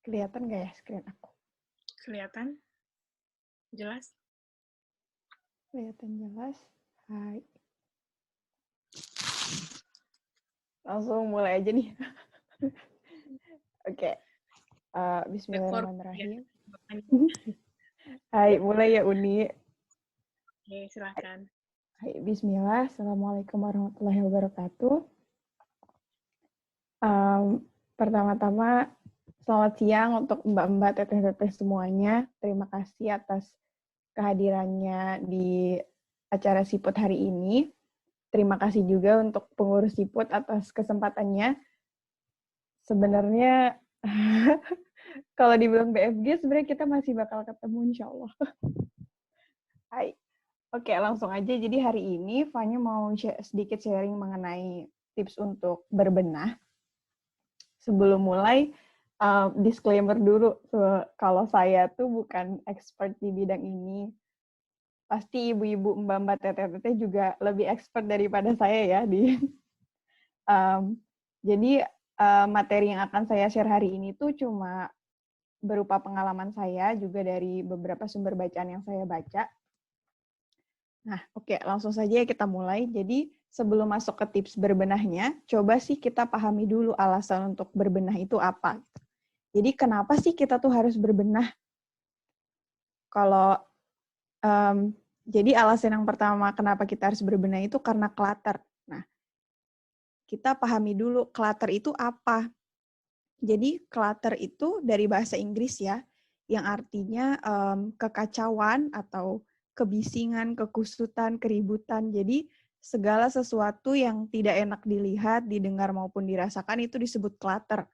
Kelihatan nggak ya screen aku? Kelihatan? Jelas? Kelihatan jelas. Hai. Langsung mulai aja nih. Oke. Rekor ya. Bismillahirrahmanirrahim. Hai, mulai ya Uni. Oke, silakan. Hai, Bismillah. Assalamualaikum warahmatullahi wabarakatuh. Pertama-tama, selamat siang untuk mbak-mbak, teteh-teteh semuanya. Terima kasih atas kehadirannya di acara Siput hari ini. Terima kasih juga untuk pengurus Siput atas kesempatannya. Sebenarnya kalau dibilang BFG, sebenarnya kita masih bakal ketemu insya Allah. Hai. Oke, langsung aja. Jadi hari ini Fanya mau sedikit sharing mengenai tips untuk berbenah. Sebelum mulai, disclaimer dulu. Kalau saya tuh bukan expert di bidang ini. Pasti ibu-ibu, mbak-mbak, teteh-teteh juga lebih expert daripada saya ya. Jadi materi yang akan saya share hari ini tuh cuma berupa pengalaman saya, juga dari beberapa sumber bacaan yang saya baca. Nah, oke, langsung saja kita mulai. Jadi, sebelum masuk ke tips berbenahnya, coba sih kita pahami dulu alasan untuk berbenah itu apa. Jadi, kenapa sih kita tuh harus berbenah? Kalau, jadi alasan yang pertama kenapa kita harus berbenah itu karena clutter. Nah, kita pahami dulu clutter itu apa. Jadi, clutter itu dari bahasa Inggris ya, yang artinya kekacauan atau kebisingan, kekusutan, keributan. Jadi, segala sesuatu yang tidak enak dilihat, didengar, maupun dirasakan itu disebut clutter.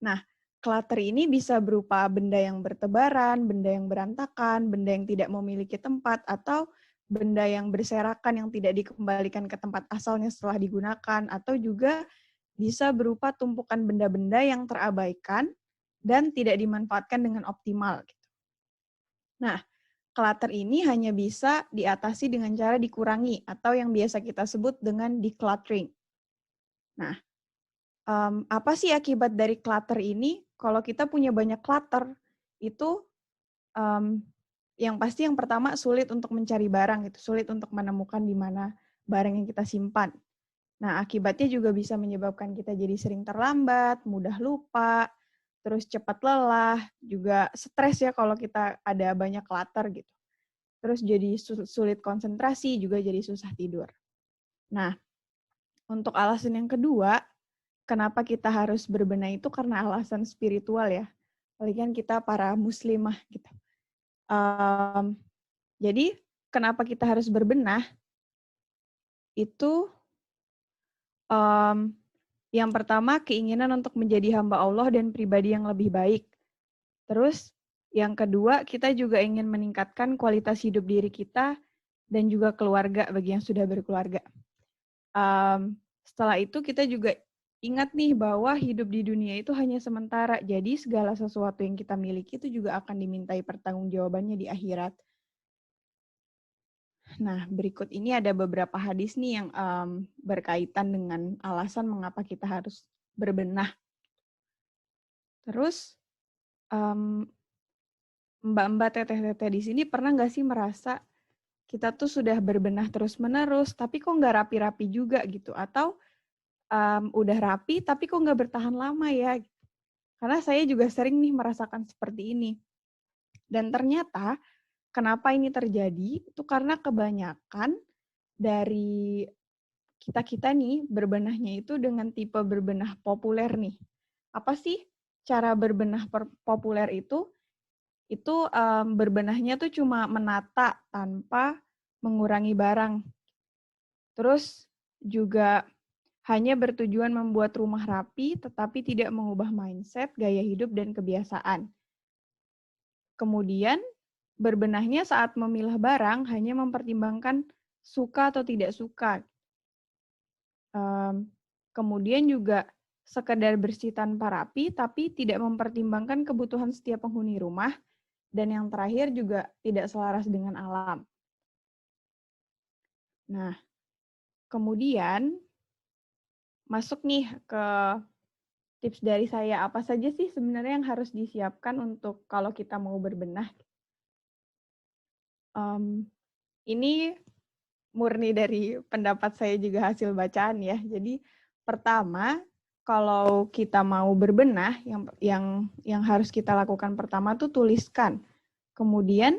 Nah, clutter ini bisa berupa benda yang bertebaran, benda yang berantakan, benda yang tidak memiliki tempat, atau benda yang berserakan yang tidak dikembalikan ke tempat asalnya setelah digunakan, atau juga bisa berupa tumpukan benda-benda yang terabaikan dan tidak dimanfaatkan dengan optimal. Nah, clutter ini hanya bisa diatasi dengan cara dikurangi atau yang biasa kita sebut dengan decluttering. Nah, apa sih akibat dari clutter ini? Kalau kita punya banyak clutter, itu yang pasti yang pertama sulit untuk mencari barang, gitu, sulit untuk menemukan di mana barang yang kita simpan. Nah, akibatnya juga bisa menyebabkan kita jadi sering terlambat, mudah lupa, terus cepat lelah, juga stres ya kalau kita ada banyak clutter gitu. Terus jadi sulit konsentrasi, juga jadi susah tidur. Nah, untuk alasan yang kedua, kenapa kita harus berbenah itu karena alasan spiritual ya. Apalagi kan kita para muslimah gitu. Jadi, kenapa kita harus berbenah? Itu yang pertama, keinginan untuk menjadi hamba Allah dan pribadi yang lebih baik. Terus, yang kedua, kita juga ingin meningkatkan kualitas hidup diri kita dan juga keluarga bagi yang sudah berkeluarga. Setelah itu, kita juga ingat nih bahwa hidup di dunia itu hanya sementara. Jadi, segala sesuatu yang kita miliki itu juga akan dimintai pertanggungjawabannya di akhirat. Nah, berikut ini ada beberapa hadis nih yang berkaitan dengan alasan mengapa kita harus berbenah. Terus, mbak-mbak, teteh-teteh di sini pernah nggak sih merasa kita tuh sudah berbenah terus-menerus, tapi kok nggak rapi-rapi juga gitu? Atau udah rapi, tapi kok nggak bertahan lama ya? Karena saya juga sering nih merasakan seperti ini. Dan ternyata, kenapa ini terjadi? Itu karena kebanyakan dari kita-kita nih berbenahnya itu dengan tipe berbenah populer nih. Apa sih cara berbenah populer itu? Itu berbenahnya tuh cuma menata tanpa mengurangi barang. Terus juga hanya bertujuan membuat rumah rapi, tetapi tidak mengubah mindset, gaya hidup, dan kebiasaan. Kemudian, berbenahnya saat memilah barang hanya mempertimbangkan suka atau tidak suka. Kemudian juga sekedar bersih tanpa rapi, tapi tidak mempertimbangkan kebutuhan setiap penghuni rumah. Dan yang terakhir juga tidak selaras dengan alam. Nah, kemudian masuk nih ke tips dari saya, apa saja sih sebenarnya yang harus disiapkan untuk kalau kita mau berbenah? Ini murni dari pendapat saya juga hasil bacaan ya. Jadi pertama, kalau kita mau berbenah, yang harus kita lakukan pertama tuh tuliskan. Kemudian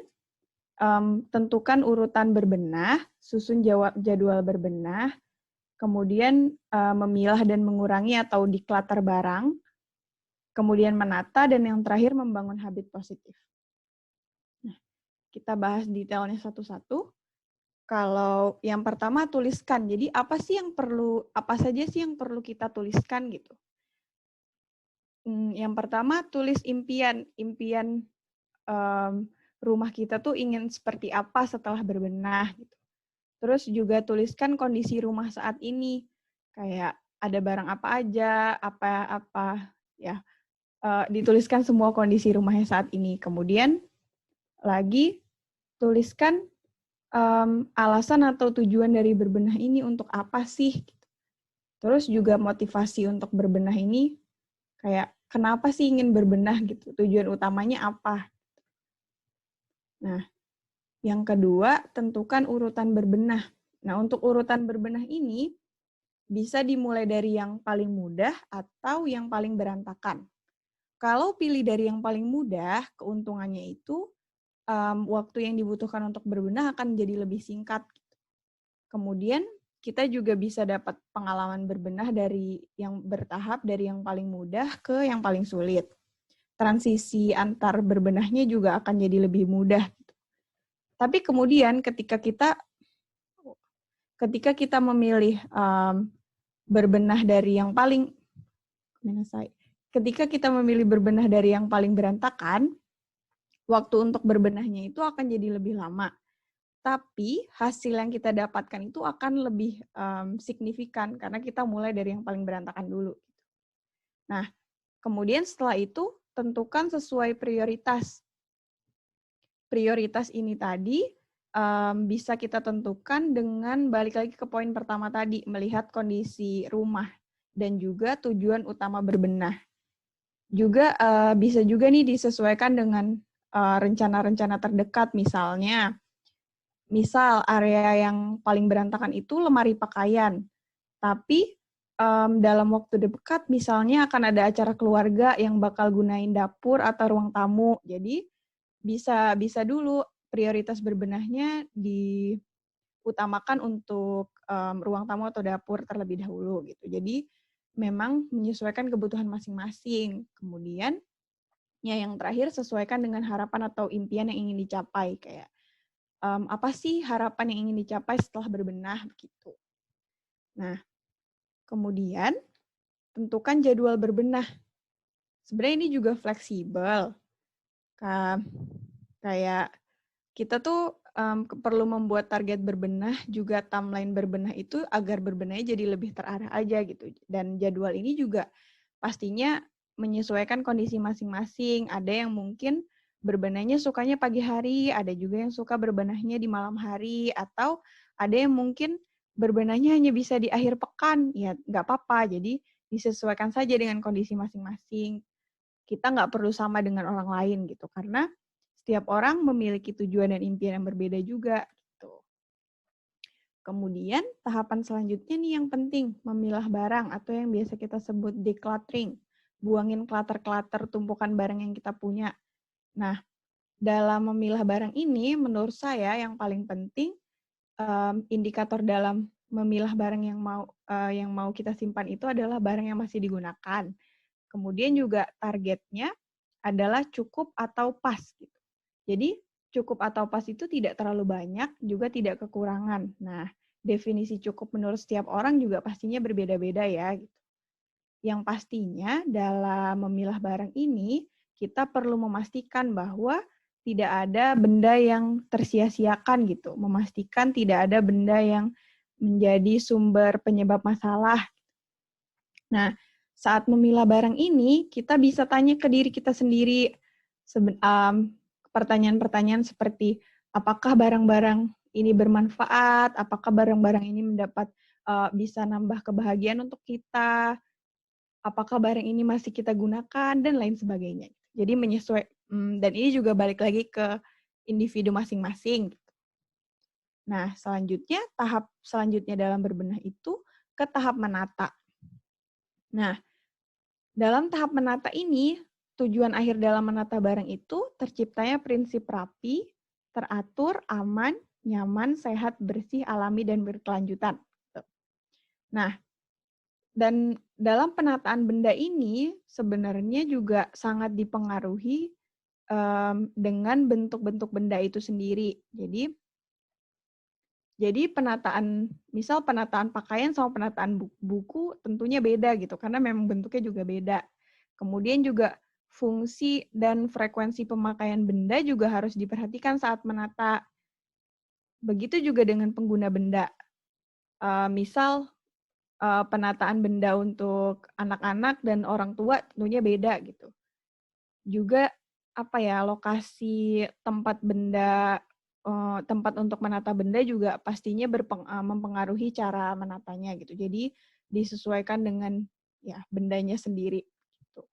tentukan urutan berbenah, susun jadwal berbenah, kemudian memilah dan mengurangi atau declutter barang, kemudian menata, dan yang terakhir membangun habit positif. Nah, kita bahas detailnya satu-satu. Kalau yang pertama tuliskan. Jadi apa saja sih yang perlu kita tuliskan gitu. Yang pertama tulis impian rumah kita tuh ingin seperti apa setelah berbenah gitu. Terus juga tuliskan kondisi rumah saat ini. Kayak ada barang apa aja, apa ya. Dituliskan semua kondisi rumahnya saat ini. Kemudian lagi tuliskan alasan atau tujuan dari berbenah ini untuk apa sih? Terus juga motivasi untuk berbenah ini kayak kenapa sih ingin berbenah gitu? Tujuan utamanya apa? Nah, yang kedua tentukan urutan berbenah. Nah, untuk urutan berbenah ini bisa dimulai dari yang paling mudah atau yang paling berantakan. Kalau pilih dari yang paling mudah, keuntungannya itu waktu yang dibutuhkan untuk berbenah akan jadi lebih singkat. Kemudian kita juga bisa dapat pengalaman berbenah dari yang bertahap, dari yang paling mudah ke yang paling sulit. Transisi antar berbenahnya juga akan jadi lebih mudah. Tapi kemudian ketika kita memilih berbenah dari yang paling, ketika kita memilih berbenah dari yang paling berantakan, waktu untuk berbenahnya itu akan jadi lebih lama. Tapi hasil yang kita dapatkan itu akan lebih signifikan karena kita mulai dari yang paling berantakan dulu. Nah, kemudian setelah itu tentukan sesuai prioritas. Prioritas ini tadi bisa kita tentukan dengan balik lagi ke poin pertama tadi, melihat kondisi rumah dan juga tujuan utama berbenah. Juga bisa juga nih disesuaikan dengan rencana-rencana terdekat, misal area yang paling berantakan itu lemari pakaian, tapi dalam waktu dekat misalnya akan ada acara keluarga yang bakal gunain dapur atau ruang tamu, jadi bisa dulu prioritas berbenahnya diutamakan untuk ruang tamu atau dapur terlebih dahulu gitu. Jadi memang menyesuaikan kebutuhan masing-masing. Kemudian yang terakhir sesuaikan dengan harapan atau impian yang ingin dicapai, kayak apa sih harapan yang ingin dicapai setelah berbenah begitu. Nah, kemudian tentukan jadwal berbenah. Sebenarnya ini juga fleksibel. Kayak kita tuh perlu membuat target berbenah, juga timeline berbenah itu agar berbenahnya jadi lebih terarah aja gitu. Dan jadwal ini juga pastinya menyesuaikan kondisi masing-masing. Ada yang mungkin berbenahnya sukanya pagi hari, ada juga yang suka berbenahnya di malam hari, atau ada yang mungkin berbenahnya hanya bisa di akhir pekan. Ya nggak apa-apa, jadi disesuaikan saja dengan kondisi masing-masing. Kita nggak perlu sama dengan orang lain gitu, karena setiap orang memiliki tujuan dan impian yang berbeda juga. Gitu. Kemudian tahapan selanjutnya nih yang penting, memilah barang atau yang biasa kita sebut decluttering. Buangin clutter-clutter tumpukan barang yang kita punya. Nah, dalam memilah barang ini, menurut saya yang paling penting, indikator dalam memilah barang yang mau kita simpan itu adalah barang yang masih digunakan. Kemudian juga targetnya adalah cukup atau pas. Gitu. Jadi cukup atau pas itu tidak terlalu banyak, juga tidak kekurangan. Nah, definisi cukup menurut setiap orang juga pastinya berbeda-beda ya. Gitu. Yang pastinya dalam memilah barang ini, kita perlu memastikan bahwa tidak ada benda yang tersia-siakan gitu. Memastikan tidak ada benda yang menjadi sumber penyebab masalah. Nah, saat memilah barang ini, kita bisa tanya ke diri kita sendiri pertanyaan-pertanyaan seperti, apakah barang-barang ini bermanfaat? Apakah barang-barang ini bisa nambah kebahagiaan untuk kita? apakah barang ini masih kita gunakan, dan lain sebagainya. Jadi dan ini juga balik lagi ke individu masing-masing. Nah, tahap selanjutnya dalam berbenah itu ke tahap menata. Nah, dalam tahap menata ini, tujuan akhir dalam menata barang itu terciptanya prinsip rapi, teratur, aman, nyaman, sehat, bersih, alami, dan berkelanjutan. Nah, dan dalam penataan benda ini sebenarnya juga sangat dipengaruhi dengan bentuk-bentuk benda itu sendiri. Jadi misal penataan pakaian sama penataan buku tentunya beda gitu, karena memang bentuknya juga beda. Kemudian juga fungsi dan frekuensi pemakaian benda juga harus diperhatikan saat menata. Begitu juga dengan pengguna benda. Misal penataan benda untuk anak-anak dan orang tua tentunya beda gitu. Juga lokasi tempat untuk menata benda juga pastinya mempengaruhi cara menatanya gitu. Jadi disesuaikan dengan bendanya sendiri gitu.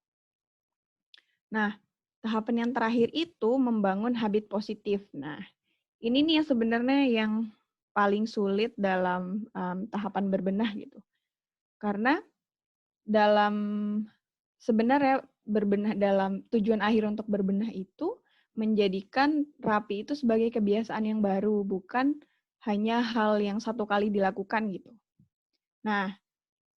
Nah, tahapan yang terakhir itu membangun habit positif. Nah, ini nih yang sebenarnya yang paling sulit dalam tahapan berbenah gitu. Karena sebenarnya berbenah dalam tujuan akhir untuk berbenah itu menjadikan rapi itu sebagai kebiasaan yang baru, bukan hanya hal yang satu kali dilakukan gitu. Nah,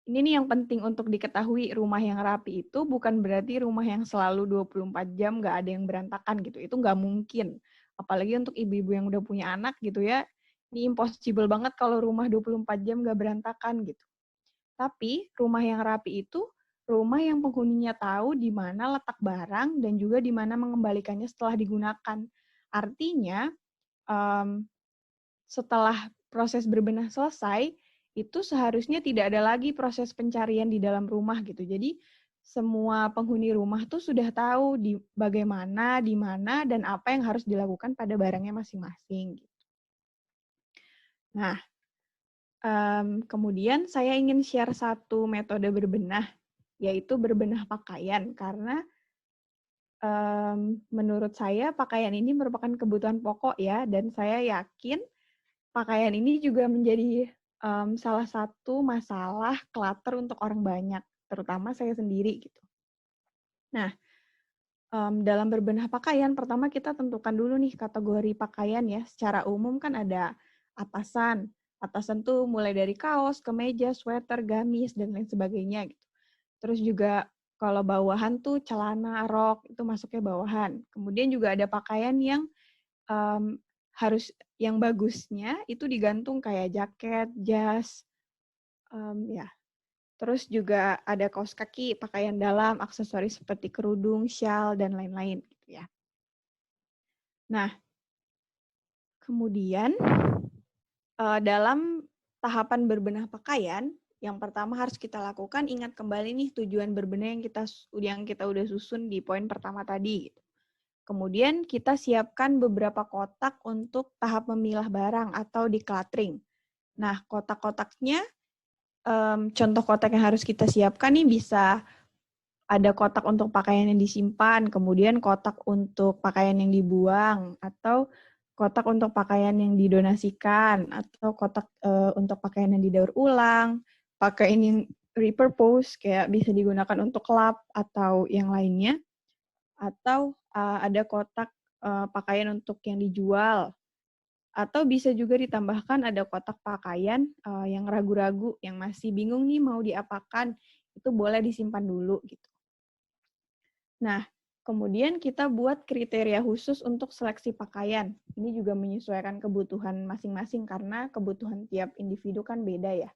ini nih yang penting untuk diketahui, rumah yang rapi itu bukan berarti rumah yang selalu 24 jam nggak ada yang berantakan gitu. Itu nggak mungkin. Apalagi untuk ibu-ibu yang udah punya anak gitu ya, ini impossible banget kalau rumah 24 jam nggak berantakan gitu. Tapi rumah yang rapi itu rumah yang penghuninya tahu di mana letak barang dan juga di mana mengembalikannya setelah digunakan. Artinya, setelah proses berbenah selesai, itu seharusnya tidak ada lagi proses pencarian di dalam rumah gitu. Jadi, semua penghuni rumah tuh sudah tahu bagaimana, di mana, dan apa yang harus dilakukan pada barangnya masing-masing. Nah, kemudian saya ingin share satu metode berbenah, yaitu berbenah pakaian, karena menurut saya pakaian ini merupakan kebutuhan pokok ya, dan saya yakin pakaian ini juga menjadi salah satu masalah clutter untuk orang banyak, terutama saya sendiri gitu. Nah, dalam berbenah pakaian, pertama kita tentukan dulu nih kategori pakaian ya. Secara umum kan ada atasan. Atasan tuh mulai dari kaos, kemeja, sweater, gamis, dan lain sebagainya gitu. Terus juga kalau bawahan tuh celana, rok, itu masuknya bawahan. Kemudian juga ada pakaian yang yang bagusnya itu digantung kayak jaket, jas, ya. Terus juga ada kaos kaki, pakaian dalam, aksesoris seperti kerudung, syal, dan lain-lain gitu ya. Nah, kemudian dalam tahapan berbenah pakaian, yang pertama harus kita lakukan, ingat kembali nih tujuan berbenah yang kita udah susun di poin pertama tadi. Gitu. Kemudian kita siapkan beberapa kotak untuk tahap memilah barang atau decluttering. Nah, kotak-kotaknya, contoh kotak yang harus kita siapkan nih bisa ada kotak untuk pakaian yang disimpan, kemudian kotak untuk pakaian yang dibuang, atau kotak untuk pakaian yang didonasikan, atau kotak untuk pakaian yang didaur ulang, pakaian yang repurpose, kayak bisa digunakan untuk lap atau yang lainnya, atau ada kotak pakaian untuk yang dijual, atau bisa juga ditambahkan ada kotak pakaian yang ragu-ragu, yang masih bingung nih mau diapakan, itu boleh disimpan dulu gitu. Nah, kemudian kita buat kriteria khusus untuk seleksi pakaian. Ini juga menyesuaikan kebutuhan masing-masing karena kebutuhan tiap individu kan beda ya.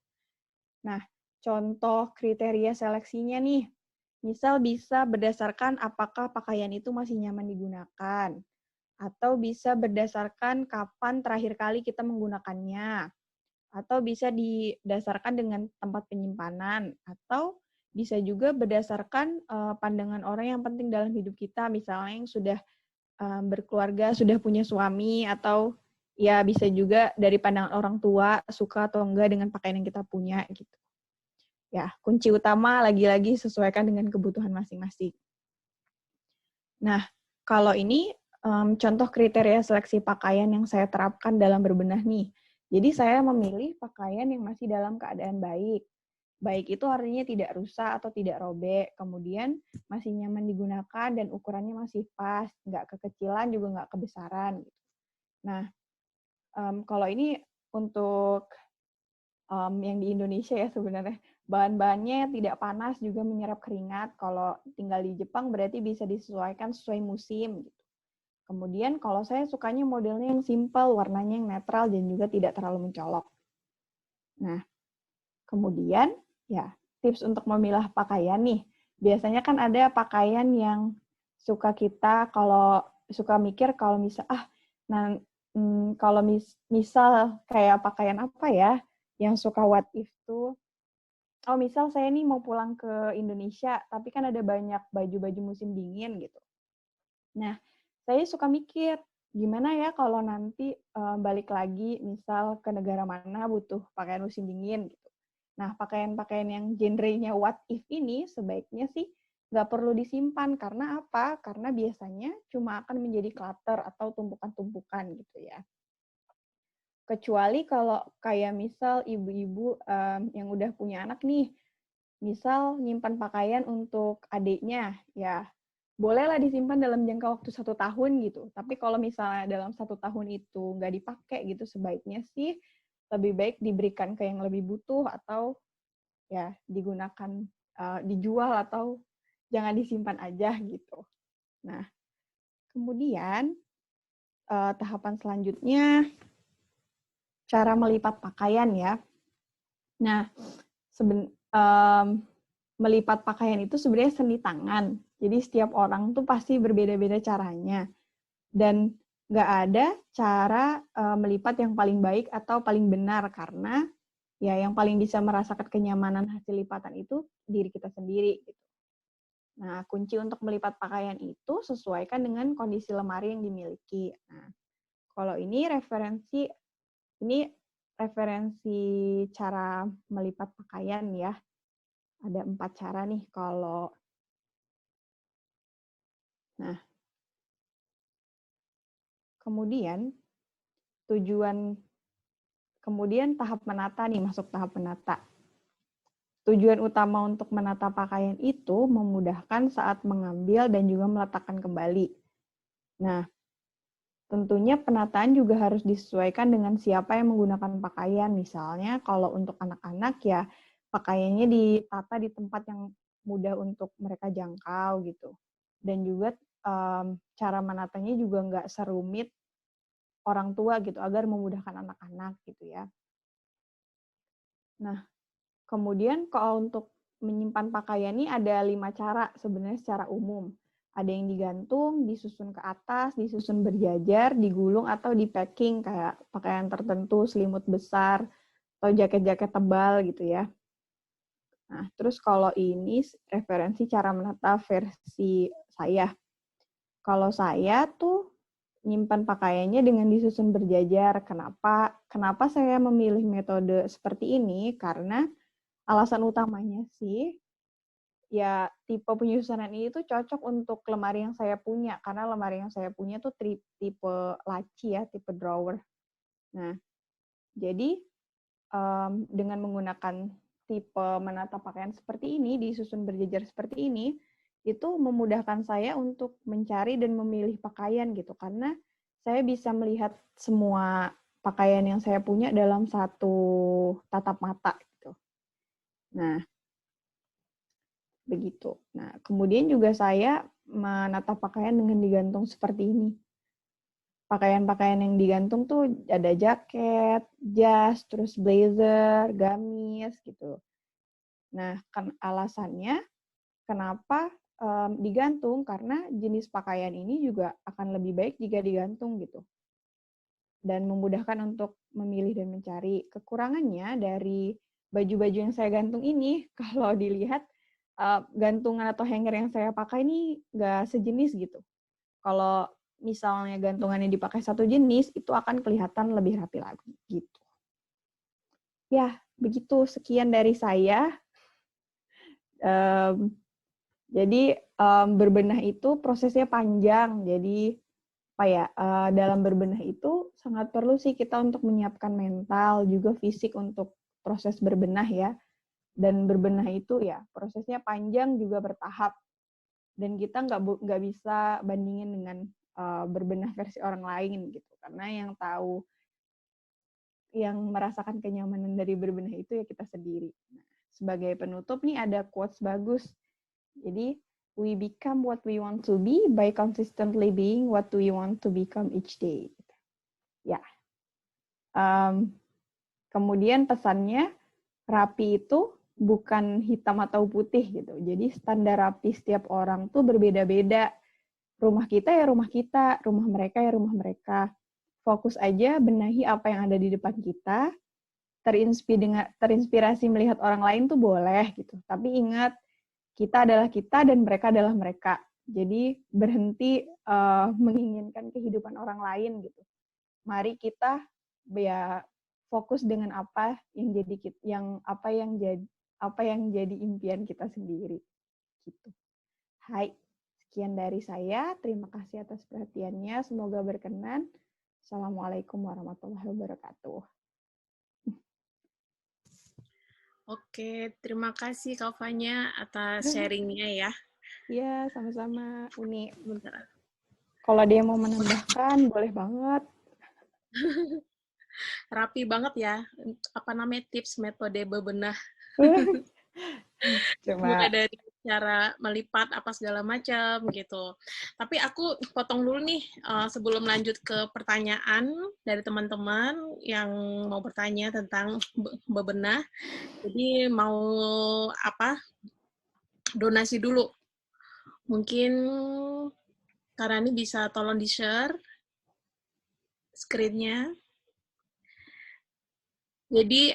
Nah, contoh kriteria seleksinya nih, misal bisa berdasarkan apakah pakaian itu masih nyaman digunakan, atau bisa berdasarkan kapan terakhir kali kita menggunakannya, atau bisa didasarkan dengan tempat penyimpanan, atau bisa juga berdasarkan pandangan orang yang penting dalam hidup kita, misalnya yang sudah berkeluarga, sudah punya suami, atau ya bisa juga dari pandangan orang tua, suka atau enggak dengan pakaian yang kita punya gitu. Ya, kunci utama lagi-lagi sesuaikan dengan kebutuhan masing-masing. Nah, kalau ini contoh kriteria seleksi pakaian yang saya terapkan dalam berbenah nih. Jadi saya memilih pakaian yang masih dalam keadaan baik. Baik itu artinya tidak rusak atau tidak robek, kemudian masih nyaman digunakan dan ukurannya masih pas, nggak kekecilan juga nggak kebesaran. Nah, kalau ini untuk yang di Indonesia ya sebenarnya, bahan-bahannya tidak panas juga menyerap keringat. Kalau tinggal di Jepang berarti bisa disesuaikan sesuai musim. Gitu. Kemudian kalau saya sukanya modelnya yang simple, warnanya yang netral dan juga tidak terlalu mencolok. Nah, kemudian ya tips untuk memilah pakaian nih. Biasanya kan ada pakaian yang suka kita kalau suka mikir kalau kalau misal kayak pakaian apa ya yang suka what if tuh. Oh, misal saya nih mau pulang ke Indonesia, tapi kan ada banyak baju-baju musim dingin gitu. Nah, saya suka mikir, gimana ya kalau nanti balik lagi, misal ke negara mana butuh pakaian musim dingin gitu. Nah, pakaian-pakaian yang genrenya what if ini sebaiknya sih nggak perlu disimpan. Karena apa? Karena biasanya cuma akan menjadi clutter atau tumpukan-tumpukan gitu ya. Kecuali kalau kayak misal ibu-ibu yang udah punya anak nih, misal nyimpan pakaian untuk adiknya, ya bolehlah disimpan dalam jangka waktu 1 tahun gitu. Tapi kalau misalnya dalam 1 tahun itu nggak dipakai gitu, sebaiknya sih lebih baik diberikan ke yang lebih butuh atau ya digunakan, dijual atau jangan disimpan aja gitu. Nah, kemudian tahapan selanjutnya cara melipat pakaian ya. Nah, melipat pakaian itu sebenarnya seni tangan. Jadi setiap orang tuh pasti berbeda-beda caranya. Dan nggak ada cara melipat yang paling baik atau paling benar karena ya yang paling bisa merasakan kenyamanan hasil lipatan itu diri kita sendiri. Gitu. Nah, kunci untuk melipat pakaian itu sesuaikan dengan kondisi lemari yang dimiliki. Nah, kalau ini referensi cara melipat pakaian ya. Ada 4 cara nih kalau nah kemudian tahap menata nih, masuk tahap menata. Tujuan utama untuk menata pakaian itu memudahkan saat mengambil dan juga meletakkan kembali. Nah, tentunya penataan juga harus disesuaikan dengan siapa yang menggunakan pakaian. Misalnya kalau untuk anak-anak ya pakaiannya ditata di tempat yang mudah untuk mereka jangkau gitu. Dan juga cara menatanya juga nggak serumit orang tua gitu agar memudahkan anak-anak gitu ya. Nah, kemudian kalau untuk menyimpan pakaian ini ada 5 cara sebenarnya secara umum. Ada yang digantung, disusun ke atas, disusun berjajar, digulung, atau di packing kayak pakaian tertentu, selimut besar, atau jaket-jaket tebal gitu ya. Nah, terus kalau ini referensi cara menata versi saya. Kalau saya tuh nyimpan pakaiannya dengan disusun berjajar. Kenapa saya memilih metode seperti ini? Karena alasan utamanya sih, ya tipe penyusunan ini tuh cocok untuk lemari yang saya punya. Karena lemari yang saya punya tuh tipe laci ya, tipe drawer. Nah, jadi dengan menggunakan tipe menata pakaian seperti ini, disusun berjejer seperti ini, itu memudahkan saya untuk mencari dan memilih pakaian gitu. Karena saya bisa melihat semua pakaian yang saya punya dalam satu tatap mata gitu. Nah, begitu. Nah, kemudian juga saya menata pakaian dengan digantung seperti ini. Pakaian-pakaian yang digantung tuh ada jaket, jas, terus blazer, gamis gitu. Nah, kan alasannya kenapa digantung karena jenis pakaian ini juga akan lebih baik jika digantung gitu. Dan memudahkan untuk memilih dan mencari. Kekurangannya dari baju-baju yang saya gantung ini, kalau dilihat gantungan atau hanger yang saya pakai ini nggak sejenis gitu. Kalau misalnya gantungannya dipakai satu jenis, itu akan kelihatan lebih rapi lagi gitu. Ya, begitu. Sekian dari saya. Jadi berbenah itu prosesnya panjang. Jadi apa ya, dalam berbenah itu sangat perlu sih kita untuk menyiapkan mental juga fisik untuk proses berbenah ya. Dan berbenah itu ya prosesnya panjang juga bertahap. Dan kita nggak bisa bandingin dengan berbenah versi orang lain gitu. Karena yang tahu, yang merasakan kenyamanan dari berbenah itu ya kita sendiri. Nah, sebagai penutup nih ada quotes bagus. Jadi, we become what we want to be by consistently being what we want to become each day. Ya. Kemudian pesannya, rapi itu bukan hitam atau putih gitu. Jadi standar rapi setiap orang tuh berbeda-beda. Rumah kita ya rumah kita, rumah mereka ya rumah mereka. Fokus aja benahi apa yang ada di depan kita. Terinspirasi melihat orang lain tuh boleh gitu. Tapi ingat, kita adalah kita dan mereka adalah mereka. Jadi berhenti menginginkan kehidupan orang lain gitu. Mari kita ya fokus dengan apa yang jadi impian kita sendiri gitu. Hai, sekian dari saya. Terima kasih atas perhatiannya. Semoga berkenan. Assalamualaikum warahmatullahi wabarakatuh. Oke, terima kasih Kak Fanya atas sharingnya ya. Iya, sama-sama. Uni, Bentar. kalau dia mau menambahkan, boleh banget. Rapi banget ya, apa namanya, tips metode bebenah. Mulai dari cara melipat apa segala macam gitu. Tapi aku potong dulu nih sebelum lanjut ke pertanyaan dari teman-teman yang mau bertanya tentang bebenah. Jadi mau apa? Donasi dulu. Mungkin karena ini bisa tolong di-share screen-nya. Jadi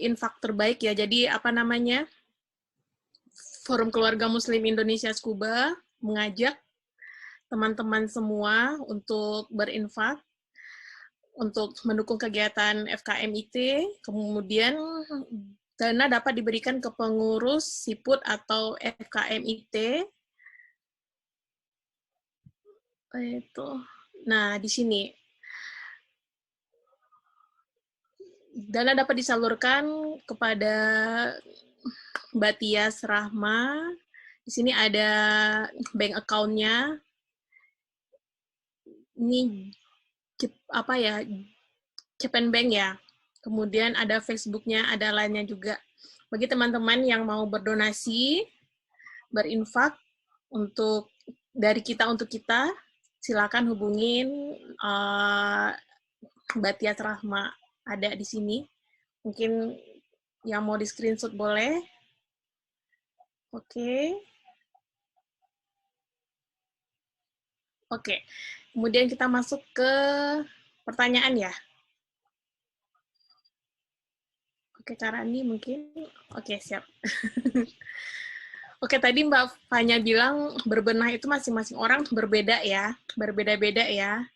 infak terbaik ya. Jadi apa namanya? Forum Keluarga Muslim Indonesia Skuba mengajak teman-teman semua untuk berinfak untuk mendukung kegiatan FKMIT. Kemudian dana dapat diberikan ke pengurus SIPUT atau FKMIT. Itu. Nah, di sini dana dapat disalurkan kepada Mbak Tias Rahma. Di sini ada bank account-nya. Ini apa ya? Japan Bank ya. Kemudian ada Facebook-nya, ada lainnya juga. Bagi teman-teman yang mau berdonasi, berinfak untuk dari kita untuk kita, silakan hubungin Mbak Tias Rahma, ada di sini. Mungkin yang mau di screenshot boleh. Oke. Oke. Kemudian kita masuk ke pertanyaan ya. Oke, Karani mungkin. Oke, siap. Oke, tadi Mbak Fanya bilang berbenah itu masing-masing orang berbeda ya, berbeda-beda ya.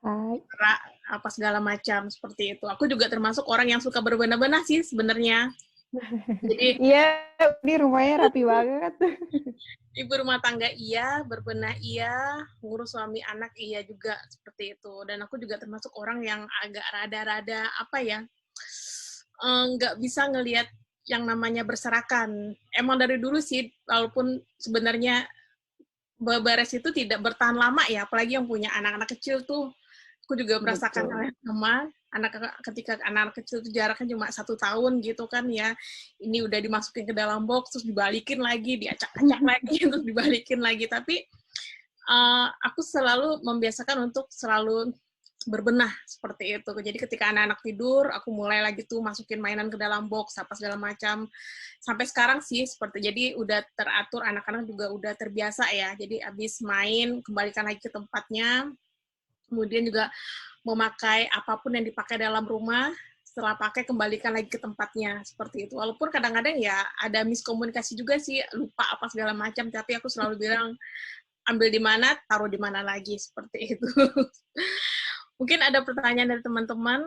Hai. Apa segala macam seperti itu. Aku juga termasuk orang yang suka berbenah-benah sih sebenarnya. Jadi iya, ini rumahnya rapi banget. Ibu rumah tangga iya, berbenah iya, ngurus suami anak iya juga seperti itu. Dan aku juga termasuk orang yang agak rada-rada apa ya, nggak bisa ngelihat yang namanya berserakan. Emang dari dulu sih, walaupun sebenarnya beberes itu tidak bertahan lama ya, apalagi yang punya anak-anak kecil tuh. Aku juga merasakan hal yang sama. Ketika anak-anak kecil itu jaraknya cuma 1 tahun gitu kan ya, ini udah dimasukin ke dalam box, terus dibalikin lagi, diacak-acak lagi, terus dibalikin lagi. Tapi aku selalu membiasakan untuk selalu berbenah seperti itu. Jadi ketika anak-anak tidur, aku mulai lagi tuh masukin mainan ke dalam box, apa segala macam. Sampai sekarang sih seperti, jadi udah teratur, anak-anak juga udah terbiasa ya. Jadi abis main, kembalikan lagi ke tempatnya. Kemudian juga memakai apapun yang dipakai dalam rumah, setelah pakai kembalikan lagi ke tempatnya, seperti itu. Walaupun kadang-kadang ya ada miskomunikasi juga sih, lupa apa segala macam, tapi aku selalu bilang, ambil di mana, taruh di mana lagi, seperti itu. Mungkin ada pertanyaan dari teman-teman,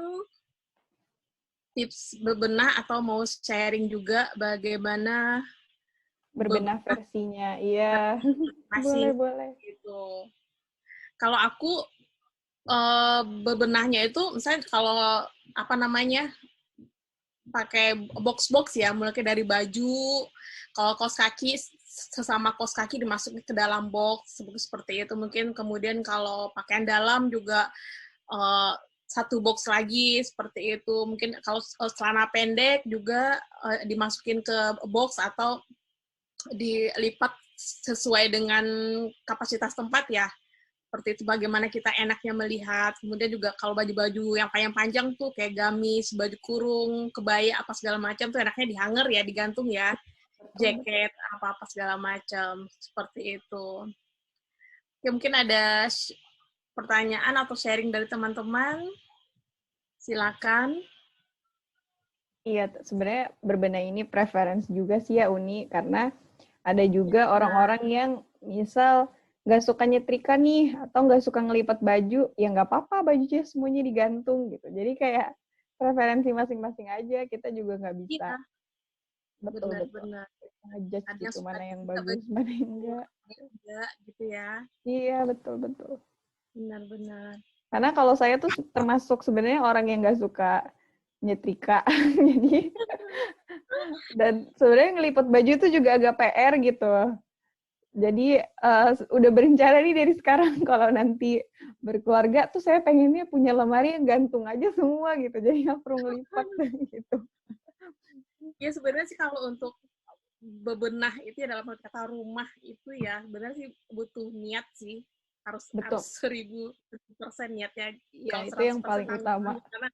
tips bebenah atau mau sharing juga bagaimana Berbenah versinya, iya. masing Boleh. gitu. Kalau aku bebenahnya itu misalnya kalau apa namanya pakai box-box ya, mulai dari baju, kalau kaos kaki sesama kaos kaki dimasukin ke dalam box seperti itu mungkin. Kemudian kalau pakaian dalam juga satu box lagi seperti itu. Mungkin kalau celana pendek juga dimasukin ke box atau dilipat sesuai dengan kapasitas tempat ya. Seperti itu bagaimana kita enaknya melihat. Kemudian juga kalau baju-baju yang panjang tuh kayak gamis, baju kurung, kebaya apa segala macam tuh enaknya dihanger ya, digantung ya. Jaket apa-apa segala macam seperti itu. Ya, mungkin ada pertanyaan atau sharing dari teman-teman. Silakan. Iya, sebenarnya berbenah ini preference juga sih ya Uni, karena ada juga orang-orang yang misal nggak suka nyetrika nih, atau nggak suka ngelipat baju, ya nggak apa-apa bajunya semuanya digantung gitu. Jadi kayak preferensi masing-masing aja, kita juga nggak bisa. Iya. Betul. Benar. Ngejudge Ada gitu, mana yang suka bagus, mana yang enggak. enggak gitu ya. Iya, betul. Benar. Karena kalau saya tuh termasuk sebenarnya orang yang nggak suka nyetrika. Jadi, dan sebenarnya ngelipet baju itu juga agak PR gitu. Jadi udah berencana nih dari sekarang kalau nanti berkeluarga tuh saya pengennya punya lemari yang gantung aja semua gitu. Jadi nggak perlu ngelipat gitu. Ya sebenarnya sih kalau untuk bebenah itu ya dalam kata rumah itu ya sebenarnya sih butuh niat sih. Harus Betul. 1000% niatnya. Ya, Kalau itu 100% yang paling utama. Karena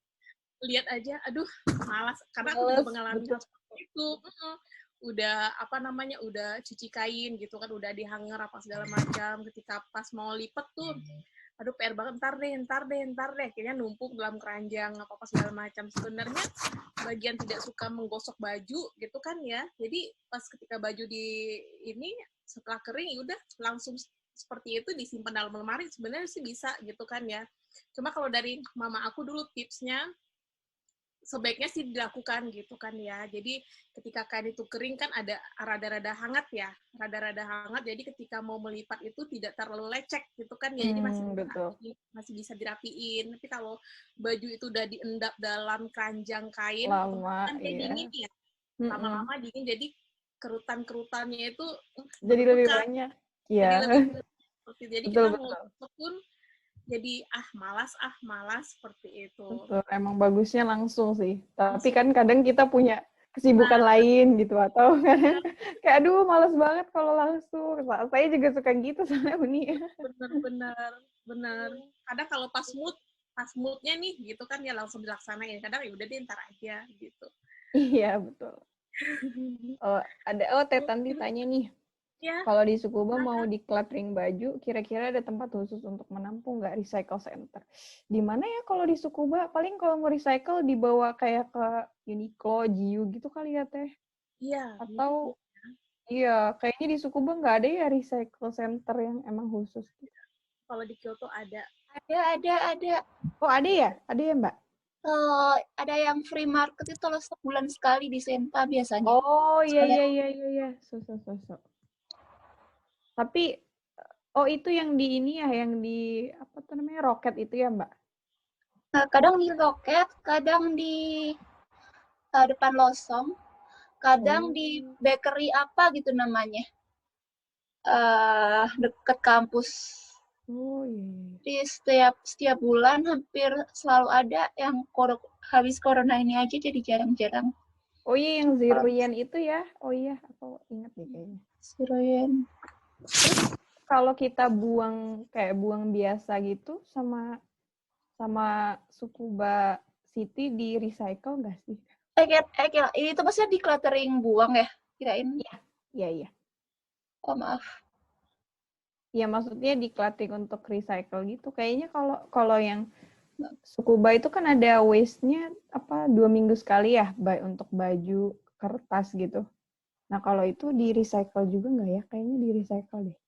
lihat aja, aduh malas. Karena aku juga mengalami hal seperti itu. Udah apa namanya, udah cuci kain gitu kan, udah dihanger apa segala macam. Ketika pas mau lipet tuh, aduh PR banget, ntar deh. Akhirnya numpuk dalam keranjang apa segala macam. Sebenarnya bagian tidak suka menggosok baju gitu kan ya. Jadi pas ketika baju di ini setelah kering, udah langsung seperti itu disimpan dalam lemari. Sebenarnya sih bisa gitu kan ya. Cuma kalau dari mama aku dulu tipsnya, sebaiknya sih dilakukan gitu kan ya. Jadi ketika kain itu kering kan ada rada-rada hangat ya. Rada-rada hangat, jadi ketika mau melipat itu tidak terlalu lecek gitu kan ya. Jadi masih bisa dirapiin. Tapi kalau baju itu udah diendap dalam keranjang kain, lama, kan kayak dingin ya. Lama-lama dingin, jadi kerutan-kerutannya itu jadi lebih banyak. Jadi Iya. lebih jadi kita Betul. ngulek pun jadi malas seperti itu. Betul, emang bagusnya langsung sih. Tapi kan kadang kita punya kesibukan lain gitu, atau kadang kayak aduh males banget kalau langsung. Saya juga suka gitu sama Uni. Bener. Kadang kalau pas moodnya nih gitu kan ya langsung dilaksanain. Kadang ya udah deh ntar aja gitu. Iya betul. Teh Tanti tanya nih. Ya. Kalau di Tsukuba mau decluttering baju, kira-kira ada tempat khusus untuk menampung nggak recycle center? Di mana ya kalau di Tsukuba? Paling kalau mau recycle dibawa kayak ke Uniqlo, Giyu gitu kali ya Teh? Iya. Atau iya, kayaknya di Tsukuba nggak ada ya recycle center yang emang khusus. Kalau di Kyoto ada. Ada. Oh ada ya? Ada ya Mbak? Ada yang free market itu kalau sebulan sekali di Senta biasanya. Oh iya. So. Tapi, itu yang di ini ya, yang di, apa tuh namanya, Roket itu ya, Mbak? Kadang di Roket, kadang di depan Losong, kadang di bakery apa gitu namanya. Dekat kampus. Oh iya. Di setiap bulan hampir selalu ada yang habis corona ini aja jadi jarang-jarang. Oh iya, yang Zero Yen itu ya? Oh iya, aku ingat deh kayaknya. Zero Yen. Terus kalau kita buang biasa gitu sama Tsukuba City di recycle nggak sih? Itu maksudnya di cluttering buang ya? Kirain. Iya. Oh maaf. Ya maksudnya di cluttering untuk recycle gitu. Kayaknya kalau yang Tsukuba itu kan ada waste-nya 2 minggu sekali ya, untuk baju, kertas gitu. Nah kalau itu di recycle juga nggak ya? Kayaknya di recycle deh.